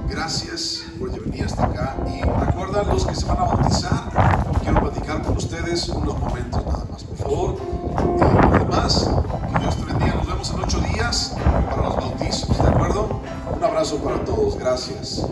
Gracias por venir hasta acá. Y recuerda, los que se van a bautizar, quiero platicar con ustedes unos momentos nada más, por favor. Además, que Dios te bendiga. Nos vemos en 8 días para los bautizos, ¿de acuerdo? Un abrazo para todos. Gracias.